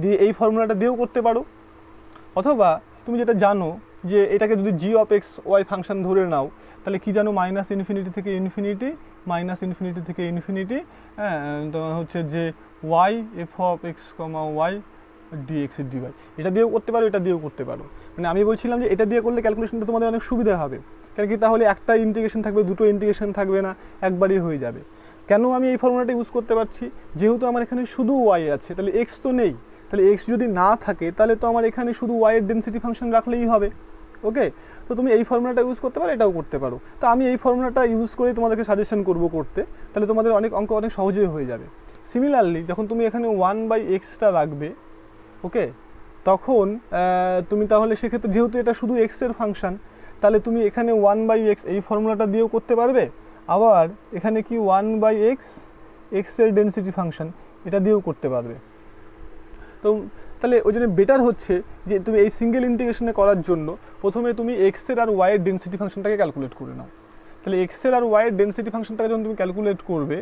দিয়ে এই ফর্মুলাটা দিয়েও করতে পারো, অথবা তুমি যেটা জানো যে এটাকে যদি জি অফ এক্স ওয়াই ফাংশন ধরে নাও তাহলে কি জানো -ইনফিনিটি থেকে ইনফিনিটি -ইনফিনিটি থেকে ইনফিনিটি, হ্যাঁ তোমার হচ্ছে যে y f of x comma y dx dy, এটা দিয়েও করতে পারো এটা দিয়েও করতে পারো। মানে আমি বলছিলাম যে এটা দিয়ে করলে ক্যালকুলেশনটা তোমাদের অনেক সুবিধা হবে, কারণ কি তাহলে একটা ইন্টিগ্রেশন থাকবে, দুটো ইন্টিগ্রেশন থাকবে না, একবারই হয়ে যাবে। কেন আমি এই ফর্মুলাটা ইউজ করতে পারছি? যেহেতু আমার এখানে শুধু ওয়াই আছে তাহলে এক্স তো নেই, তাহলে এক্স যদি না থাকে তাহলে তো আমার এখানে শুধু ওয়াই এর ডেনসিটি ফাংশন রাখলেই হবে। ওকে, তো তুমি এই ফর্মুলাটা ইউজ করতে পারো, এটাও করতে পারো। তো আমি এই ফর্মুলাটা ইউজ করে তোমাদেরকে সাজেশন করব করতে, তাহলে তোমাদের অনেক অঙ্ক অনেক সহজেই হয়ে যাবে। সিমিলারলি যখন তুমি এখানে 1/xটা রাখবে, ওকে, তখন তুমি তাহলে সেক্ষেত্রে যেহেতু এটা শুধু এক্স এর ফাংশন তাহলে তুমি এখানে 1/x এই ফর্মুলাটা দিয়েও করতে পারবে, আবার এখানে কি 1/x এক্স এর ডেনসিটি ফাংশন এটা দিয়েও করতে পারবে। তো তাহলে ওই জন্য বেটার হচ্ছে যে তুমি এই সিঙ্গেল ইন্টিগ্রেশনে করার জন্য প্রথমে তুমি এক্সের আর ওয়াইয়ের ডেনসিটি ফাংশনটাকে ক্যালকুলেট করে নাও। তাহলে এক্সের আর ওয়াইয়ের ডেনসিটি ফাংশনটাকে যখন তুমি ক্যালকুলেট করবে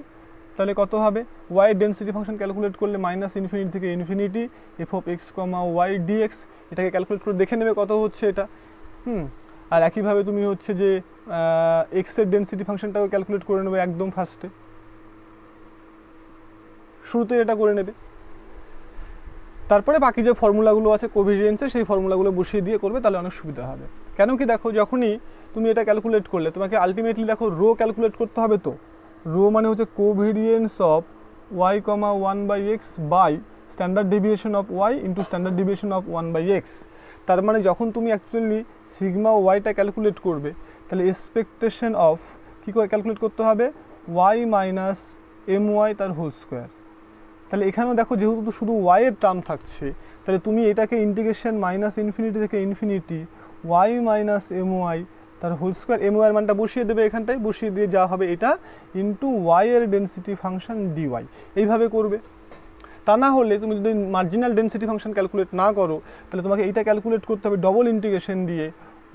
তাহলে কত হবে? ওয়াইয়ের ডেনসিটি ফাংশন ক্যালকুলেট করলে -ইনফিনিটি থেকে infinity f of x comma y dx, এটাকে ক্যালকুলেট করে দেখে নেবে কত হচ্ছে এটা। আর একইভাবে তুমি হচ্ছে যে এক্সের ডেনসিটি ফাংশনটাকে ক্যালকুলেট করে নেবে একদম ফার্স্টে, শুরুতে এটা করে নেবে। তারপরে বাকি যে ফর্মুলাগুলো আছে কোভিরিয়েন্সে সেই ফর্মুলাগুলো বসিয়ে দিয়ে করবে, তাহলে অনেক সুবিধা হবে। কেন কি দেখো যখনই তুমি এটা ক্যালকুলেট করলে তোমাকে আলটিমেটলি দেখো রো ক্যালকুলেট করতে হবে। তো রো মানে হচ্ছে covariance of y comma 1/x by standard deviation of y into standard deviation of 1/x। তার মানে যখন তুমি অ্যাকচুয়ালি সিগমা ওয়াইটা ক্যালকুলেট করবে তাহলে এক্সপেকটেশন অফ কী করে ক্যালকুলেট করতে হবে? ওয়াই মাইনাস এম ওয়াই তার হোল স্কোয়ার। তাহলে এখানেও দেখো যেহেতু শুধু ওয়াইয়ের টার্ম থাকছে তাহলে তুমি এটাকে ইন্টিগ্রেশন -ইনফিনিটি থেকে infinity y minus M y তার হোল স্কোয়ার, এম ওয়াইয়ের মানটা বসিয়ে দেবে এখানটায়, বসিয়ে দিয়ে যা হবে এটা ইন্টু ওয়াইয়ের ডেনসিটি ফাংশন ডিওয়াই, এইভাবে করবে। তা না হলে তুমি যদি মার্জিনাল ডেনসিটি ফাংশন ক্যালকুলেট না করো তাহলে তোমাকে এইটা ক্যালকুলেট করতে হবে ডবল ইন্টিগ্রেশন দিয়ে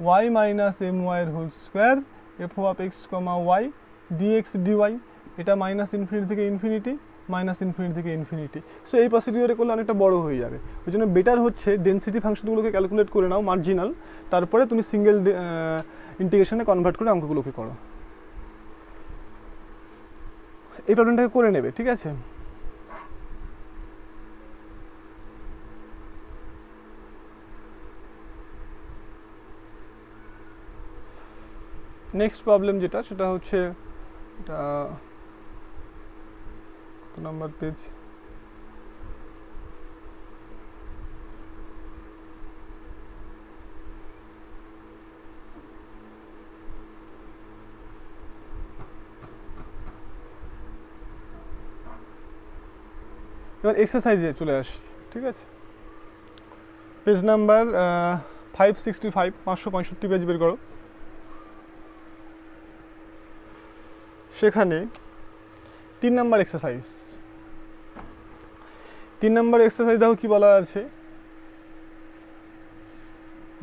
ওয়াই মাইনাস এম ওয়াইয়ের whole square f of x comma y dx dy, এটা -ইনফিনিটি থেকে ইনফিনিটি -ইনফিনিটি থেকে ইনফিনিটি। সো এই প্রসিডিওরে করলে অনেকটা বড় হয়ে যাবে। ওই জন্য বেটার হচ্ছে ডেনসিটি ফাংশনগুলোকে ক্যালকুলেট করে নাও মার্জিনাল, তারপরে তুমি সিঙ্গেল ইন্টিগ্রেশনে কনভার্ট করে অঙ্কগুলোকে করো। এই প্রবলেমটাকে করে নেবে, ঠিক আছে? নেক্সট প্রবলেম যেটা সেটা হচ্ছে এটা নাম্বার পেজ, এবার এক্সারসাইজে চলে আসি, ঠিক আছে? পেজ নাম্বার 565, 565 পেজ বের করো। সেখানে 3 নাম্বার এক্সারসাইজ। 3 নাম্বার এক্সারসাইজ দেখো কি বলা আছে,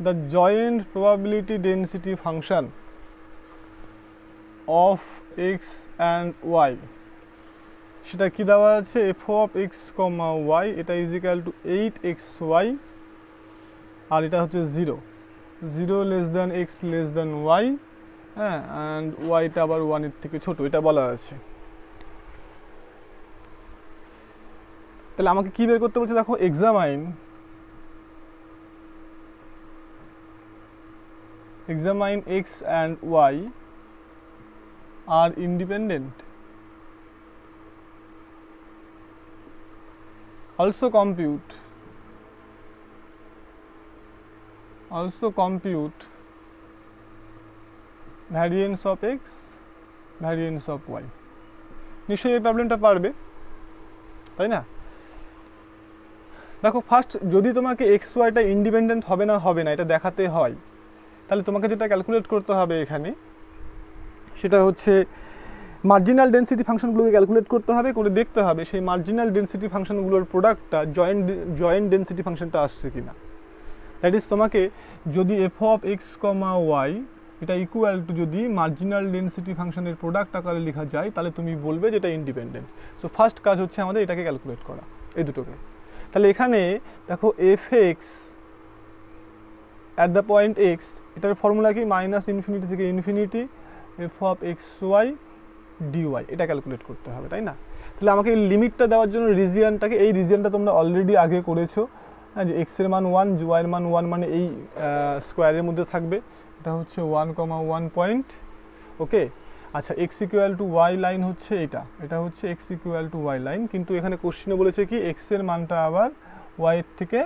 the joint probability density function of x and y, সেটা কি দেওয়া আছে, f of x, y, এটা ইজ ইকুয়াল টু 8xy, আর এটা হচ্ছে 0 less than x less than y, হ্যাঁ, অ্যান্ড ওয়াইটা আবার 1 এর থেকে ছোট, এটা বলা আছে। তাহলে আমাকে কি বের করতে বলছে, দেখো examine x and y are independent, also compute variance of x, variance of y। নিশ্চয়ই এই প্রবলেমটা পারবে, তাই না? দেখো ফার্স্ট যদি তোমাকে এক্স ওয়াইটা ইন্ডিপেন্ডেন্ট হবে না এটা দেখাতে হয়, তাহলে তোমাকে যেটা ক্যালকুলেট করতে হবে এখানে, সেটা হচ্ছে মার্জিনাল ডেন্সিটি ফাংশনগুলোকে ক্যালকুলেট করতে হবে, করে দেখতে হবে সেই মার্জিনাল ডেন্সিটি ফাংশনগুলোর প্রোডাক্টটা জয়েন্ট ডেন্সিটি ফাংশনটা আসছে কিনা। দ্যাট ইজ তোমাকে যদি এফ অফ এক্স ওয়াই এটা ইকুয়াল টু যদি মার্জিনাল ডেন্সিটি ফাংশনের প্রোডাক্ট আকারে লেখা যায়, তাহলে তুমি বলবে যে এটা ইন্ডিপেন্ডেন্ট। সো ফার্স্ট কাজ হচ্ছে আমাদের এটাকে ক্যালকুলেট করা, এই দুটোকে। তাহলে এখানে দেখো f x at the point x, এটার ফর্মুলা কি, -ইনফিনিটি থেকে infinity f of x y dy, এটা ক্যালকুলেট করতে হবে, তাই না? তাহলে আমাকে এই লিমিটটা দেওয়ার জন্য রিজিয়নটাকে, এই রিজিয়নটা তোমরা অলরেডি আগে করেছো, হ্যাঁ, যে এক্সের মান 1, ওয়াইয়ের মান 1, মানে এই স্কোয়ারের মধ্যে থাকবে, এটা হচ্ছে 1,1 পয়েন্ট, ওকে। আচ্ছা, x equal to y line হচ্ছে এটা হচ্ছে x equal to y line, কিন্তু এখানে কোশ্চেনে বলেছে কি এক্সের মানটা আবার ওয়াইয়ের থেকে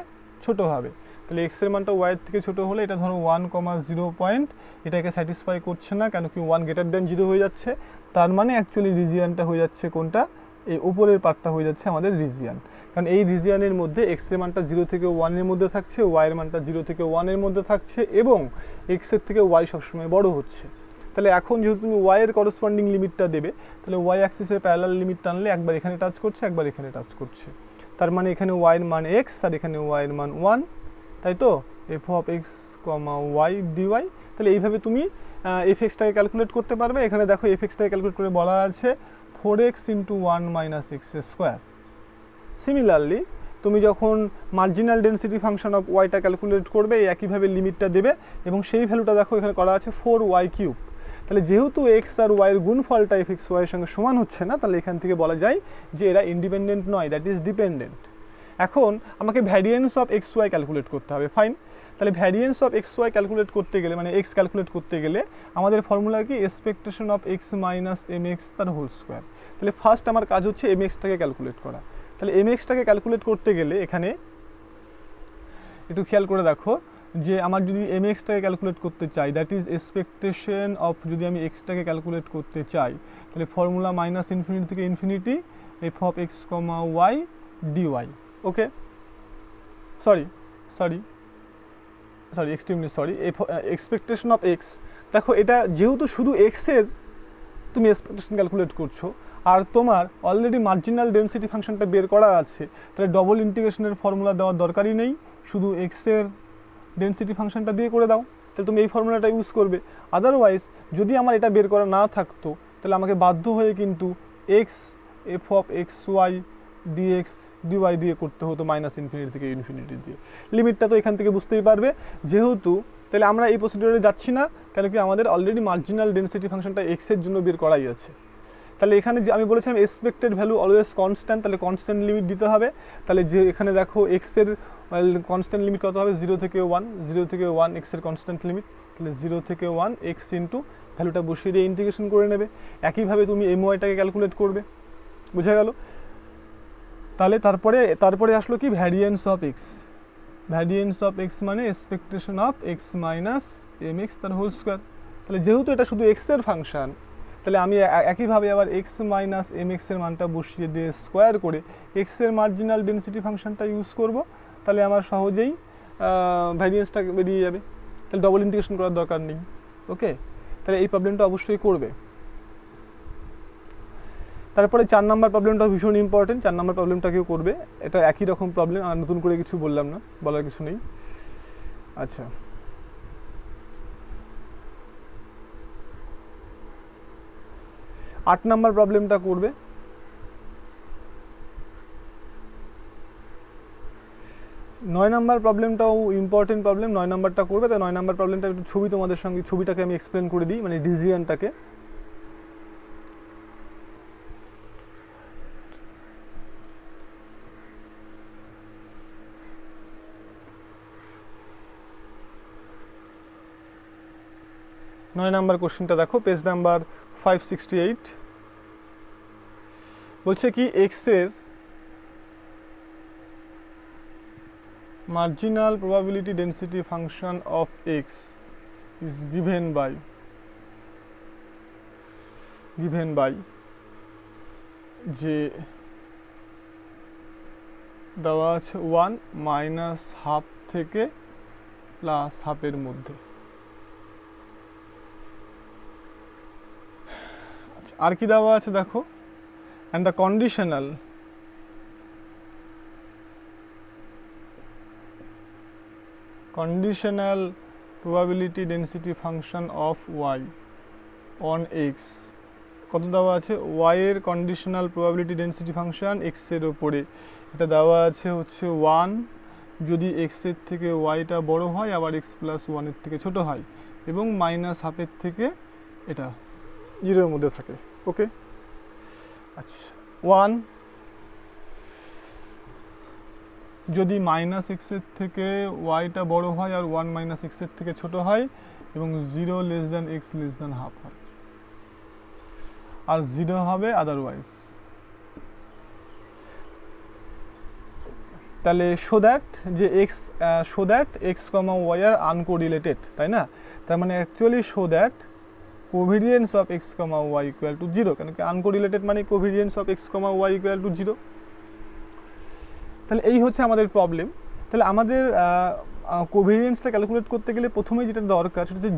ছোট হবে। তাহলে এক্সের মানটা ওয়াইয়ের থেকে ছোট হলে এটা ধরো 1,0 পয়েন্ট, এটাকে স্যাটিসফাই করছে না, কেন কি 1 গ্রেটার দ্যান 0 হয়ে যাচ্ছে, তার মানে অ্যাকচুয়ালি রিজিয়নটা হয়ে যাচ্ছে কোনটা, এই উপরের পার্টটা হয়ে যাচ্ছে আমাদের রিজিয়ন। কারণ এই রিজিয়নের মধ্যে এক্সের মানটা 0 থেকে 1 এর মধ্যে থাকছে, ওয়াইয়ের মানটা 0 থেকে 1 এর মধ্যে থাকছে, এবং এক্সের থেকে ওয়াই সবসময় বড় হচ্ছে। তাহলে এখন যেহেতু তুমি ওয়াইয়ের করসপন্ডিং লিমিটটা দেবে, তাহলে ওয়াই অ্যাক্সিসের প্যারালাল লিমিট টানলে একবার এখানে টাচ করছে, একবার এখানে টাচ করছে, তার মানে এখানে ওয়াইয়ের মান এক্স আর এখানে ওয়াইয়ের মান 1, তাই তো, f of x y dy. তাহলে এইভাবে তুমি এফ এক্সটাকে ক্যালকুলেট করতে পারবে। এখানে দেখো এফ এক্সটাকে ক্যালকুলেট করে বলা আছে 4x × 1 - x²। সিমিলারলি তুমি যখন মার্জিনাল ডেন্সিটি ফাংশন অফ ওয়াইটা ক্যালকুলেট করবে, একইভাবে লিমিটটা দেবে, এবং সেই ভ্যালুটা দেখো এখানে করা আছে 4y³। তাহলে যেহেতু এক্স আর ওয়াইয়ের গুণফলটা এফ এক্স ওয়াইয়ের সঙ্গে সমান হচ্ছে না, তাহলে এখান থেকে বলা যায় যে এরা ইন্ডিপেন্ডেন্ট নয়, দ্যাট ইজ ডিপেন্ডেন্ট। এখন আমাকে variance of x y calculate করতে হবে, ফাইন। তাহলে variance of x y calculate করতে গেলে, মানে এক্স ক্যালকুলেট করতে গেলে আমাদের ফর্মুলা কি, expectation of x minus M x তার হোল স্কোয়ার। তাহলে ফার্স্ট আমার কাজ হচ্ছে এম এক্সটাকে ক্যালকুলেট করা। তাহলে এম এক্সটাকে ক্যালকুলেট করতে গেলে এখানে একটু খেয়াল করে দেখো যে আমার যদি এম এক্সটাকে ক্যালকুলেট করতে চাই, দ্যাট ইজ এক্সপেকটেশন অফ, যদি আমি এক্সটাকে ক্যালকুলেট করতে চাই, তাহলে ফর্মুলা -ইনফিনিটি থেকে infinity f of x y d y, okay. Sorry extremely sorry, expectation of x. দেখো এটা যেহেতু শুধু এক্সের তুমি এক্সপেকটেশন ক্যালকুলেট করছো, আর তোমার অলরেডি মার্জিনাল ডেন্সিটি ফাংশনটা বের করা আছে, তাহলে ডবল ইন্টিগ্রেশনের ফর্মুলা দেওয়ার দরকারই নেই, শুধু এক্সের ডেন্সিটি ফাংশনটা দিয়ে করে দাও, তাহলে তুমি এই ফর্মুলাটা ইউজ করবে। আদারওয়াইজ যদি আমার এটা বের করা না থাকতো, তাহলে আমাকে বাধ্য হয়ে কিন্তু x f of x y dx d y দিয়ে করতে হতো, -ইনফিনিটি থেকে ইনফিনিটি দিয়ে। লিমিটটা তো এখান থেকে বুঝতেই পারবে, যেহেতু তাহলে আমরা এই প্রসিডিওরে যাচ্ছি না, কেন কি আমাদের অলরেডি মার্জিনাল ডেন্সিটি ফাংশনটা এক্সের জন্য বের করাই আছে। তাহলে এখানে যে আমি বলেছিলাম এক্সপেক্টেড ভ্যালু অলওয়েজ কনস্ট্যান্ট, তাহলে কনস্ট্যান্ট লিমিট দিতে হবে। তাহলে যে এখানে দেখো এক্সের কনস্ট্যান্ট লিমিট কত হবে, 0 থেকে 1 এক্সের কনস্ট্যান্ট লিমিট, তাহলে 0 থেকে 1 এক্স ইন্টু ভ্যালুটা বসিয়ে দিয়ে ইন্টিগ্রেশন করে নেবে। একইভাবে তুমি এম ওয়াইটাকে ক্যালকুলেট করবে, বোঝা গেল? তাহলে তারপরে আসলো কি, ভ্যারিয়েন্স অফ এক্স মানে expectation of x minus M x তার হোল স্কোয়ার। তাহলে যেহেতু এটা শুধু এক্সের ফাংশন, তাহলে আমি একইভাবে আবার এক্স মাইনাস এম এক্সের মানটা বসিয়ে দিয়ে স্কোয়ার করে এক্সের মার্জিনাল ডেন্সিটি ফাংশনটা ইউজ করব, তাহলে আমার সহজেই ভ্যারিয়েন্সটা বেরিয়ে যাবে, তাহলে ডবল ইন্টিগ্রেশন করার দরকার নেই, ওকে। তাহলে এই প্রবলেমটা অবশ্যই করবে। তারপরে 4 নাম্বার প্রবলেমটা ভীষণ ইম্পর্টেন্ট, 4 নাম্বার প্রবলেমটা কেউ করবে, এটা একই রকম প্রবলেম, আর নতুন করে কিছু বললাম না, বলার কিছু নেই। আচ্ছা, আট নাম্বার প্রবলেমটা করবে। নয় নাম্বার প্রবলেমটাও ইম্পর্টেন্ট প্রবলেম, 9 নাম্বারটা করবে। তাই 9 নাম্বার প্রবলেমটা একটু ছবি তোমাদের সঙ্গে, ছবিটাকে আমি এক্সপ্লেন করে দিই, মানে ডিসিশনটাকে। নয় নাম্বার কোশ্চেনটা দেখো, পেজ নাম্বার 568। বলছে কি এক্স এর marginal probability density function of x is given by যে দেওয়া আছে 1 মাইনাস হাফ থেকে প্লাস হাফের মধ্যে। আর কি দেওয়া আছে দেখো, and the conditional probability density function of y on x, কত দেওয়া আছে, y এর conditional probability density function x এর উপরে, এটা দেওয়া আছে হচ্ছে 1 যদি x এর থেকে yটা বড় হয়, আবার x প্লাস 1 এর থেকে ছোট হয়, এবং মাইনাস হাফের থেকে এটা 0 এর মধ্যে থাকে। ওকে, আচ্ছা 1 যদি মাইনাস এক্স এর থেকে ওয়াইটা বড় হয় আর 1 মাইনাস এক্স এর থেকে ছোট হয়, এবং 0 less than x less than half হয়, আর 0 হবে আদারওয়াইজ। তাহলে show that x comma y are uncorrelated, তাই না? তার মানে actually show that covariance of x comma y equal to 0, কেন কি আনকোরিলেটেড মানে covariance of x comma y equal to 0। তাহলে এই হচ্ছে আমাদের প্রবলেম। তাহলে আমাদের কোভেরিয়েন্সটা ক্যালকুলেট করতে গেলে প্রথমেই যেটা দরকার সেটা হচ্ছে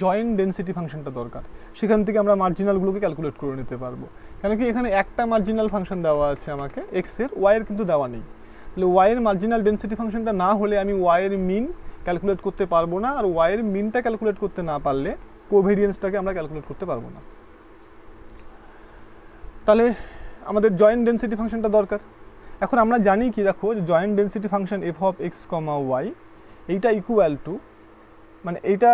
জয়েন্ট ডেন্সিটি ফাংশনটা দরকার। সেখান থেকে আমরা মার্জিনালগুলোকে ক্যালকুলেট করে নিতে পারবো, কেন কি এখানে একটা মার্জিনাল ফাংশন দেওয়া আছে আমাকে এক্স এর, ওয়াই এর কিন্তু দেওয়া নেই। তাহলে ওয়াই এর মার্জিনাল ডেন্সিটি ফাংশনটা না হলে আমি ওয়াই এর মিন ক্যালকুলেট করতে পারবো না, আর ওয়াই এর মিনটা ক্যালকুলেট করতে না পারলে কোভেরিয়েন্সটাকে আমরা ক্যালকুলেট করতে পারবো না। তাহলে আমাদের জয়েন্ট ডেন্সিটি ফাংশনটা দরকার। এখন আমরা জানি কি, দেখো যে joint density function f of x comma y এইটা ইকুয়াল টু, মানে এইটা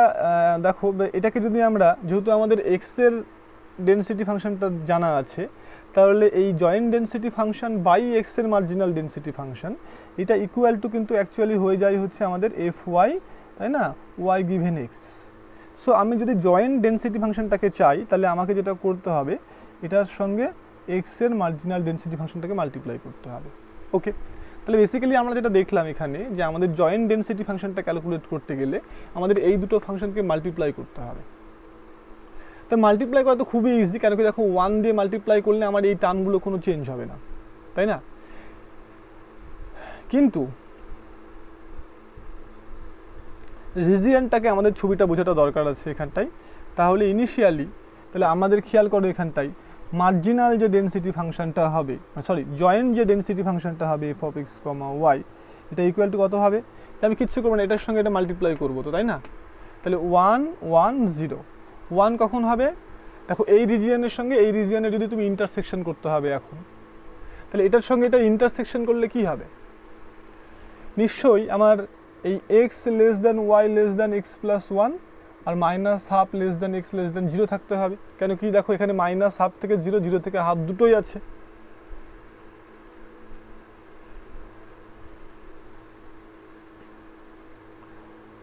দেখো এটাকে যদি আমরা, যেহেতু আমাদের এক্সের ডেন্সিটি ফাংশনটা জানা আছে, তাহলে এই জয়েন্ট ডেন্সিটি ফাংশন বাই এক্সের মার্জিনাল ডেন্সিটি ফাংশন, এটা ইকুয়াল টু কিন্তু অ্যাকচুয়ালি হয়ে যায় হচ্ছে আমাদের এফ ওয়াই, তাই না, ওয়াই গিভেন এক্স। সো আমি যদি জয়েন্ট ডেন্সিটি ফাংশনটাকে চাই, তাহলে আমাকে যেটা করতে হবে, এটার সঙ্গে এক্সের মার্জিনাল ডেন্সিটি ফাংশনটাকে মাল্টিপ্লাই করতে হবে। ওকে, তাহলে বেসিক্যালি আমরা যেটা দেখলাম এখানে, যে আমাদের জয়েন্ট ডেন্সিটি ফাংশনটা ক্যালকুলেট করতে গেলে আমাদের এই দুটো ফাংশনকে মাল্টিপ্লাই করতে হবে। তো মাল্টিপ্লাই করা তো খুবই ইজি, কেন কি দেখো 1 দিয়ে মাল্টিপ্লাই করলে আমার এই টার্মগুলো কোনো চেঞ্জ হবে না, তাই না? কিন্তু রিজিয়নটাকে আমাদের ছবিটা বোঝাটা দরকার আছে এখানটায়। তাহলে ইনিশিয়ালি, তাহলে আমাদের খেয়াল করো এখানটায় মার্জিনাল যে ডেন্সিটি ফাংশনটা হবে, জয়েন্ট যে ডেন্সিটি ফাংশনটা হবে f of x comma y, এটা ইকুয়াল টু কত হবে? আমি কিচ্ছু করবো না, এটার সঙ্গে এটা মাল্টিপ্লাই করবো তো, তাই না? তাহলে 1 1 0, 1 কখন হবে? দেখো এই রিজিয়নের সঙ্গে এই রিজিয়নে যদি তুমি ইন্টারসেকশন করতে হবে এখন, তাহলে এটার সঙ্গে এটা ইন্টারসেকশন করলে কি হবে? নিশ্চয়ই আমার এই x less than y less than x plus 1 আর minus half less than x less than 0 থাকতে হবে, কেন কি দেখো এখানে মাইনাস হাফ থেকে 0, 0 থেকে হাফ দুটোই আছে।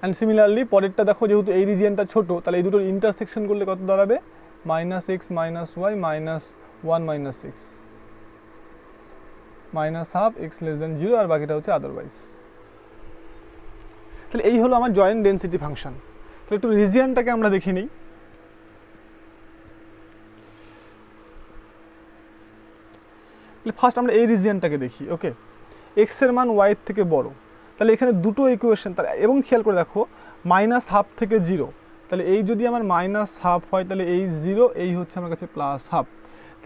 অ্যান্ড সিমিলারলি পরেরটা দেখো, যেহেতু এই রিজিয়নটা ছোট, তাহলে এই দুটোর ইন্টারসেকশন করলে কত দাঁড়াবে? Minus x minus y minus 1 minus x, minus half x less than 0, আর বাকিটা হচ্ছে আদারওয়াইজ। তাহলে এই হলো আমার জয়েন্ট ডেন্সিটি ফাংশন। তাহলে একটু রিজিয়নটাকে আমরা দেখে নিই। ফার্স্ট আমরা এই রিজিয়নটাকে দেখি। ওকে, এক্স এর মান ওয়াই এর থেকে বড়, তাহলে এখানে দুটো ইকুয়েশন, এবং খেয়াল করে দেখো মাইনাস হাফ থেকে 0, তাহলে এই যদি আমার মাইনাস হাফ হয়, তাহলে এই 0, এই হচ্ছে আমার কাছে প্লাস হাফ,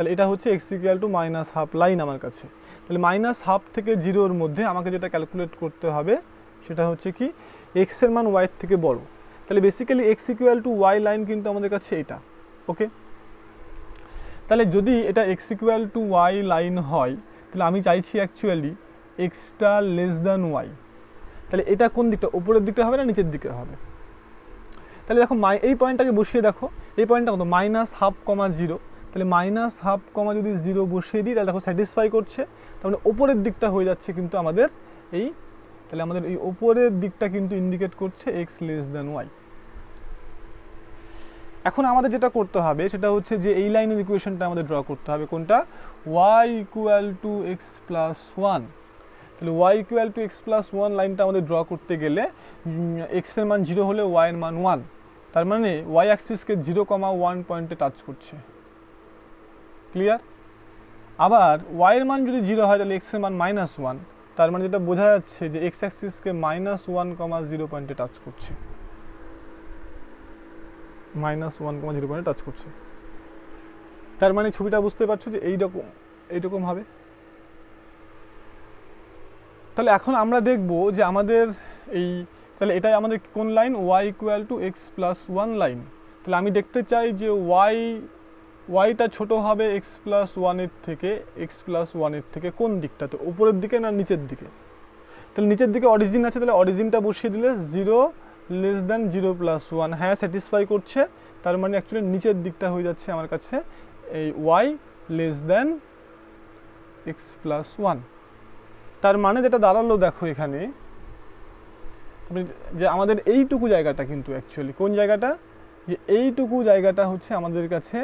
তাহলে এটা হচ্ছে x equal to minus half line আমার কাছে। তাহলে মাইনাস হাফ থেকে জিরোর মধ্যে আমাকে যেটা ক্যালকুলেট করতে হবে সেটা হচ্ছে কি এক্সের মান ওয়াইয়ের থেকে বড়। তাহলে basically x equal to y line কিন্তু আমাদের কাছে এটা। ওকে, তাহলে যদি এটা x equal to y line হয় তাহলে আমি চাইছি অ্যাকচুয়ালি এক্সটা লেস দ্যান ওয়াই। তাহলে এটা কোন দিকটা, উপরের দিকটা হবে না নিচের দিকে হবে? তাহলে দেখো এই পয়েন্টটাকে বসিয়ে দেখো, এই পয়েন্টটা কত, মাইনাস হাফ কমা জিরো। তাহলে মাইনাস হাফ কমা যদি জিরো বসিয়ে দিই তাহলে দেখো স্যাটিসফাই করছে, তার মানে ওপরের দিকটা হয়ে যাচ্ছে কিন্তু আমাদের এই, তাহলে আমাদের এই ওপরের দিকটা কিন্তু ইন্ডিকেট করছে এক্স লেস দ্যান ওয়াই। এখন আমাদের যেটা করতে হবে সেটা হচ্ছে যে এই লাইনের ইকুয়েশনটা আমাদের ড্র করতে হবে, কোনটা, y equal to x plus one. তাহলে y equal to x plus one লাইনটা আমাদের ড্র করতে গেলে এক্সের মান জিরো হলে ওয়াইয়ের মান ওয়ান, তার মানে ওয়াই অ্যাক্সিসকে 0,1 পয়েন্টে টাচ করছে। ক্লিয়ার? আবার ওয়াইয়ের মান যদি জিরো হয় তাহলে এক্সের মান মাইনাস ওয়ান, তার মানে যেটা বোঝা যাচ্ছে যে এক্স অ্যাক্সিসকে -1,0 পয়েন্টে টাচ করছে, -1,0 পয়েন্টে টাচ করছে। তার মানে ছবিটা বুঝতে পারছো যে এইরকম হবে। তাহলে এখন আমরা দেখব যে আমাদের তাহলে এটাই আমাদের কোন line, y equal to x plus one line. তাহলে আমি দেখতে চাই যে ওয়াইটা ছোট হবে এক্স প্লাস ওয়ানের থেকে কোন দিকটাতে, উপরের দিকে না নিচের দিকে? তাহলে নিচের দিকে অরিজিন আছে, তাহলে অরিজিনটা বসিয়ে দিলে 0 লেস দ্যান 0 প্লাস 1, হ্যাঁ স্যাটিসফাই করছে, তার মানে অ্যাকচুয়ালি নিচের দিকটা হয়ে যাচ্ছে আমার কাছে এই y less than x plus one. তার মানে যেটা দাঁড়ালো দেখো এখানে যে আমাদের এইটুকু জায়গাটা কিন্তু অ্যাকচুয়ালি কোন জায়গাটা, যে এইটুকু জায়গাটা হচ্ছে আমাদের কাছে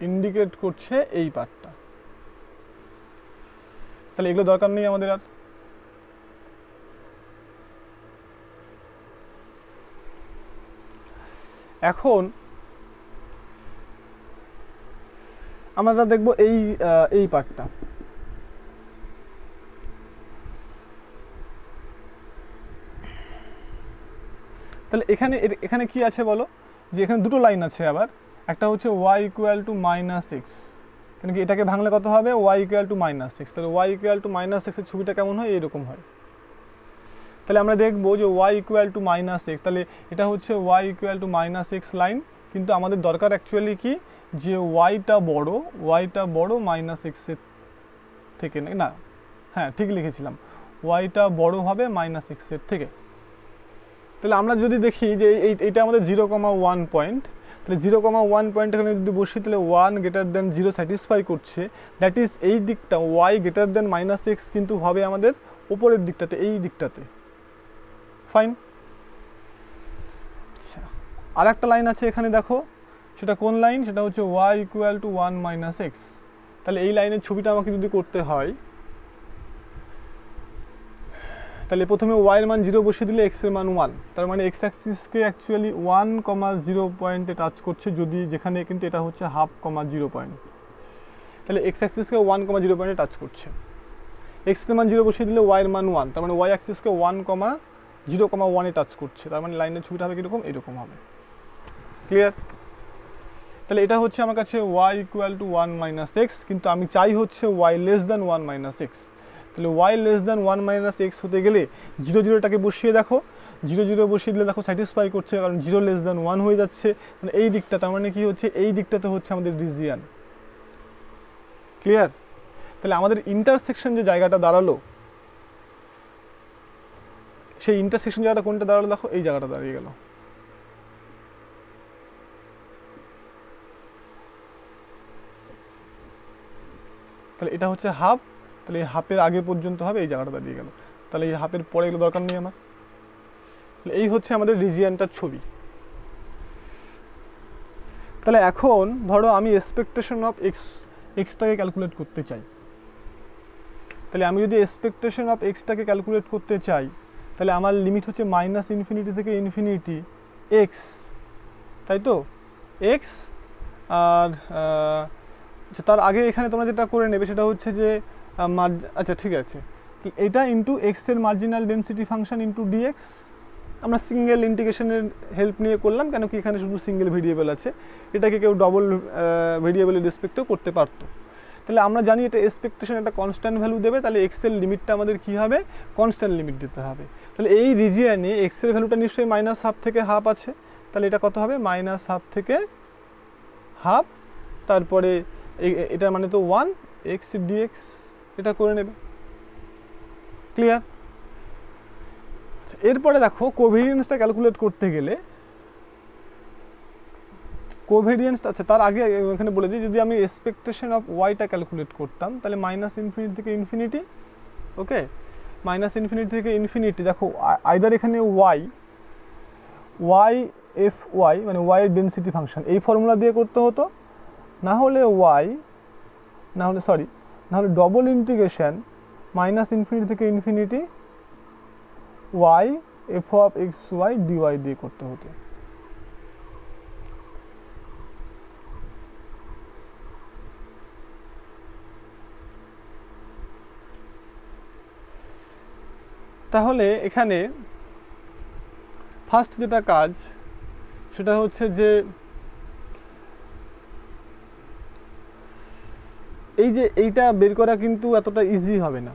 ইন্ডিকেট করছে এই পার্টটা। তাহলে এগুলো দরকার নেই আমাদের আর। এখন আমরা দেখব এই পার্টটা। তাহলে এখানে কি আছে বলো, যে এখানে দুটো লাইন আছে আবার, একটা হচ্ছে y equal to minus x, কেন কি এটাকে ভাঙলে কত হবে, y equal to minus x. তাহলে ওয়াই ইকুয়াল টু মাইনাস এক্সের ছবিটা কেমন হয়, এরকম হয়। তাহলে আমরা দেখবো যে y equal to minus x, তাহলে এটা হচ্ছে y equal to minus x line, কিন্তু আমাদের দরকার অ্যাকচুয়ালি কি, যে ওয়াইটা বড় মাইনাস এক্সের থেকে, না হ্যাঁ ঠিক লিখেছিলাম, ওয়াইটা বড় হবে মাইনাস এক্সের থেকে। তাহলে আমরা যদি দেখি যে এইটা আমাদের 0,1 পয়েন্ট, তাহলে 0,1 পয়েন্ট এখানে যদি বসি তাহলে 1 গ্রেটার দেন 0 স্যাটিসফাই করছে, দ্যাট ইজ এই দিকটা y greater than minus x কিন্তু হবে আমাদের উপরের দিকটাতে, এই দিকটাতে। ফাইন। আচ্ছা, আর একটা লাইন আছে এখানে দেখো, সেটা কোন লাইন, সেটা হচ্ছে y equal to 1 minus x. তাহলে এই লাইনের ছবিটা আমাকে যদি করতে হয় তাহলে প্রথমে ওয়াইয়ের মান 0 বসিয়ে দিলে এক্সের মান 1, তার মানে এক্স অ্যাক্সিসকে অ্যাকচুয়ালি 1,0 পয়েন্টে টাচ করছে, যেখানে কিন্তু এটা হচ্ছে 0.5 পয়েন্ট। তাহলে এক্স অ্যাক্সিসকে 1,0 পয়েন্টে টাচ করছে, এক্সের মান 0 বসিয়ে দিলে ওয়াইয়ের মান 1, তার মানে ওয়াই অ্যাক্সিসকে 1,0,1-এ টাচ করছে, তার মানে লাইনের ছবিটা হবে কীরকম, এরকম হবে। ক্লিয়ার? তাহলে এটা হচ্ছে আমার কাছে y equal to 1 minus x, কিন্তু আমি চাই হচ্ছে y less than 1 minus x. তাহলে y less than 1 minus x হতে গেলে 0,0টাকে বসিয়ে দেখো, 0,0 বসিয়ে দিলে দেখো স্যাটিসফাই করছে, কারণ 0 লেস দ্যান 1 হয়ে যাচ্ছে, মানে এই দিকটা, তার মানে কি হচ্ছে এই দিকটাতে হচ্ছে আমাদের রিজিয়ান। ক্লিয়ার? তাহলে আমাদের ইন্টারসেকশন যে জায়গাটা দাঁড়ালো, সেই ইন্টারসেকশন জায়গাটা কোনটা দাঁড়ালো দেখো, এই জায়গাটা দাঁড়িয়ে গেল। তাহলে এটা হচ্ছে হাফ, তাহলে এই হাফের আগে পর্যন্ত হবে, এই জায়গাটা দাঁড়িয়ে গেল। তাহলে এই হাফের পরে এগুলো দরকার নেই আমার। তাহলে এই হচ্ছে আমাদের রিজিয়ানটার ছবি। তাহলে এখন ধরো আমি এক্সপেকটেশন অফ এক্সটাকে ক্যালকুলেট করতে চাই। তাহলে আমি যদি এক্সপেকটেশন অফ এক্সটাকে ক্যালকুলেট করতে চাই তাহলে আমার লিমিট হচ্ছে -ইনফিনিটি থেকে ইনফিনিটি এক্স, তাই তো, এক্স। আর তার আগে এখানে তোমরা যেটা করে নেবে সেটা হচ্ছে যে আচ্ছা ঠিক আছে, এটা ইন্টু এক্সের marginal density function into d x, আমরা সিঙ্গেল ইন্টিগ্রেশনের হেল্প নিয়ে করলাম, কেন কি এখানে শুধু সিঙ্গেল ভেরিয়েবল আছে, এটাকে কেউ ডবল ভেরিয়েবলের রেসপেক্টেও করতে পারতো। তাহলে আমরা জানি এটা এক্সপেকটেশন একটা কনস্ট্যান্ট ভ্যালু দেবে, তাহলে এক্সের লিমিটটা আমাদের কী হবে, কনস্ট্যান্ট লিমিট দিতে হবে। তাহলে এই রিজিয়ানে এক্সের ভ্যালুটা নিশ্চয়ই -1/2 থেকে হাফ আছে, তাহলে এটা কত হবে, -1/2 থেকে হাফ, তারপরে এটা মানে তো 1 x dx, এটা করে নেবে। ক্লিয়ার? এরপরে দেখো কোভেরিয়েন্সটা ক্যালকুলেট করতে গেলে কোভেরিয়েন্স, আচ্ছা তার আগে এখানে বলে দিই, যদি আমি এক্সপেকটেশন অফ ওয়াইটা ক্যালকুলেট করতাম তাহলে -∞ থেকে ইনফিনিটি, ওকে, -∞ থেকে ইনফিনিটি। দেখো আইদার এখানে ওয়াই এফ ওয়াই মানে ওয়াই এর ডেনসিটি ফাংশন এই ফর্মুলা দিয়ে করতে হতো, না হলে ডবল ইন্টিগ্রেশন -∞ থেকে infinity y f of x y d y দিয়ে করতে হতো। তাহলে এখানে ফার্স্ট যেটা কাজ সেটা হচ্ছে যে এইটা বের করা কিন্তু এতটা ইজি হবে না।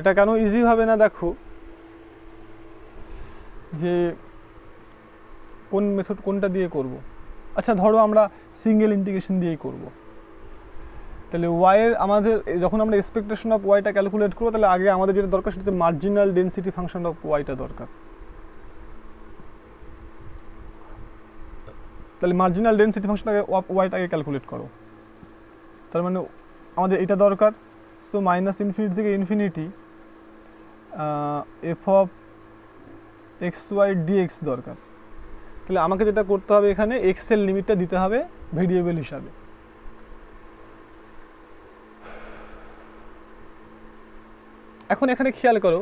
এটা কেন ইজি হবে না, দেখো যে কোন মেথড কোনটা দিয়ে করব। আচ্ছা ধরো আমরা সিঙ্গেল ইন্টিগ্রেশন দিয়েই করব, তাহলে ওয়াইয়ের আমাদের যখন আমরা এক্সপেকটেশন অফ ওয়াইটা ক্যালকুলেট করবো, তাহলে আগে আমাদের যেটা দরকার সেটা মার্জিনাল ডেনসিটি ফাংশন অফ ওয়াইটা দরকার। তাহলে মার্জিনাল ডেনসিটি ফাংশনটাকে ওয়াইটাকে ক্যালকুলেট করো, তার মানে আমাদের এটা দরকার। সো -∞ থেকে infinity f of x y d x দরকার। তাহলে আমাকে যেটা করতে হবে, এখানে এক্স এর লিমিটটা দিতে হবে ভেরিয়েবল হিসাবে। এখন এখানে খেয়াল করো,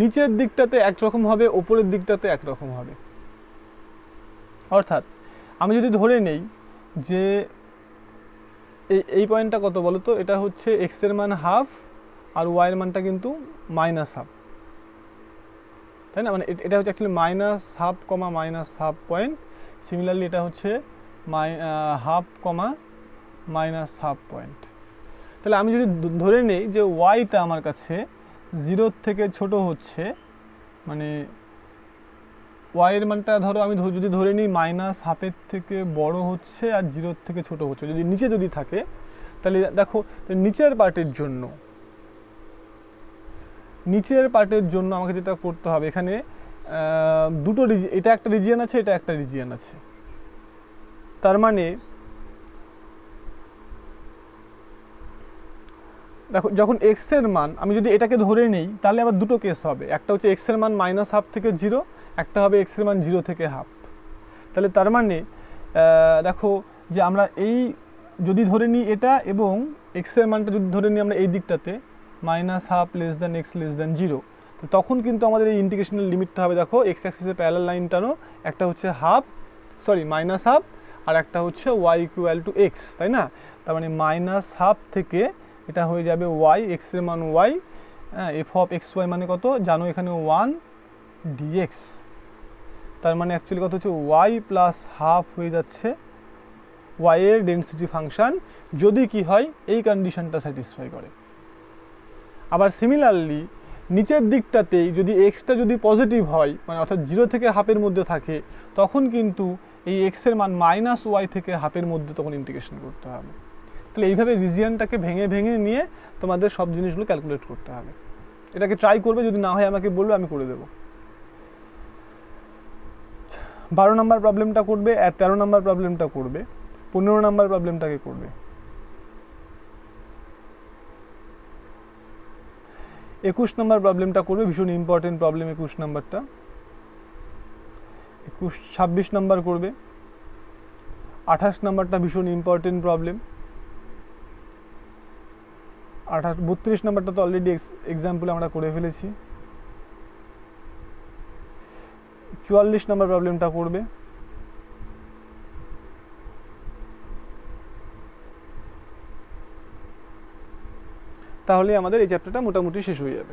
নিচের দিকটাতে একরকম হবে, ওপরের দিকটাতে একরকম হবে। অর্থাৎ আমি যদি ধরে নেই যে এই পয়েন্টটা কত বলো তো, এটা হচ্ছে এক্স এর মান হাফ আর ওয়াই এর মানটা কিন্তু -1/2, তাই না? মানে এটা হচ্ছে অ্যাকচুয়ালি -1/2, -1/2 পয়েন্ট। সিমিলারলি এটা হচ্ছে হাফ, -1/2 পয়েন্ট। তাহলে আমি যদি ধরে নেই যে ওয়াইটা আমার কাছে 0 থেকে ছোট হচ্ছে, মানে ওয়াইয়ের মানটা ধরো আমি যদি ধরে নিই -1/2 থেকে বড় হচ্ছে আর 0 থেকে ছোট হচ্ছে, যদি নিচে যদি থাকে, তাহলে দেখো নিচের পার্টের জন্য আমাকে যেটা করতে হবে, এখানে দুটো এটা একটা রিজিয়ন আছে, এটা একটা রিজিয়ন আছে। তার মানে দেখো যখন এক্স এর মান আমি যদি এটাকে ধরে নিই, তাহলে আবার দুটো কেস হবে, একটা হচ্ছে এক্স এর মান -1/2 থেকে 0, একটা হবে এক্স এর মান 0 থেকে হাফ। তাহলে তার মানে দেখো যে আমরা এই যদি ধরে নিই এটা, এবং এক্স এর মানটা যদি ধরে নিই আমরা এই দিকটাতে -1/2 x <0, তো তখন কিন্তু আমাদের এই ইন্টিগ্রেশনের লিমিটটা হবে, দেখো এক্স অ্যাক্সিসের প্যারালাল লাইনটারও একটা হচ্ছে -1/2 আর একটা হচ্ছে y = x, তাই না? তার মানে -1/2 থেকে এটা হয়ে যাবে y, এক্স এর মান y, f of x y মানে কত জানো, এখানে 1 dx। তার মানে অ্যাকচুয়ালি কত হচ্ছে y + হাফ হয়ে যাচ্ছে y এর ডেনসিটি ফাংশন, যদি কি হয় এই কন্ডিশনটা স্যাটিসফাই করে। আবার সিমিলারলি নিচের দিকটাতেই যদি এক্সটা যদি পজিটিভ হয়, মানে অর্থাৎ 0 থেকে হাফের মধ্যে থাকে, তখন কিন্তু এই এক্স এর মান -y থেকে হাফের মধ্যে তখন ইন্টিগ্রেশন করতে হবে। তাহলে এইভাবে রিজিয়নটাকে ভেঙে ভেঙে নিয়ে তোমাদের সব জিনিসগুলো ক্যালকুলেট করতে হবে। এটাকে ট্রাই করবে, যদি না হয় আমাকে বলবে, আমি করে দেবো। 12 নম্বর প্রবলেমটা করবে, আর 13 নম্বর প্রবলেমটা করবে, 15 নম্বর প্রবলেমটাকে করবে। 21 নম্বর প্রবলেমটা করবে, ভীষণ ইম্পর্টেন্ট প্রবলেম 21 নম্বরটা। 26 নম্বর করবে। 28 নম্বরটা ভীষণ ইম্পর্টেন্ট প্রবলেম। 32 নম্বরটা তো অলরেডি এক্সাম্পলে আমরা করে ফেলেছি। 44 নম্বর প্রবলেমটা করবে। তাহলে আমাদের এই চ্যাপ্টারটা মোটামুটি শেষ হয়ে যাবে।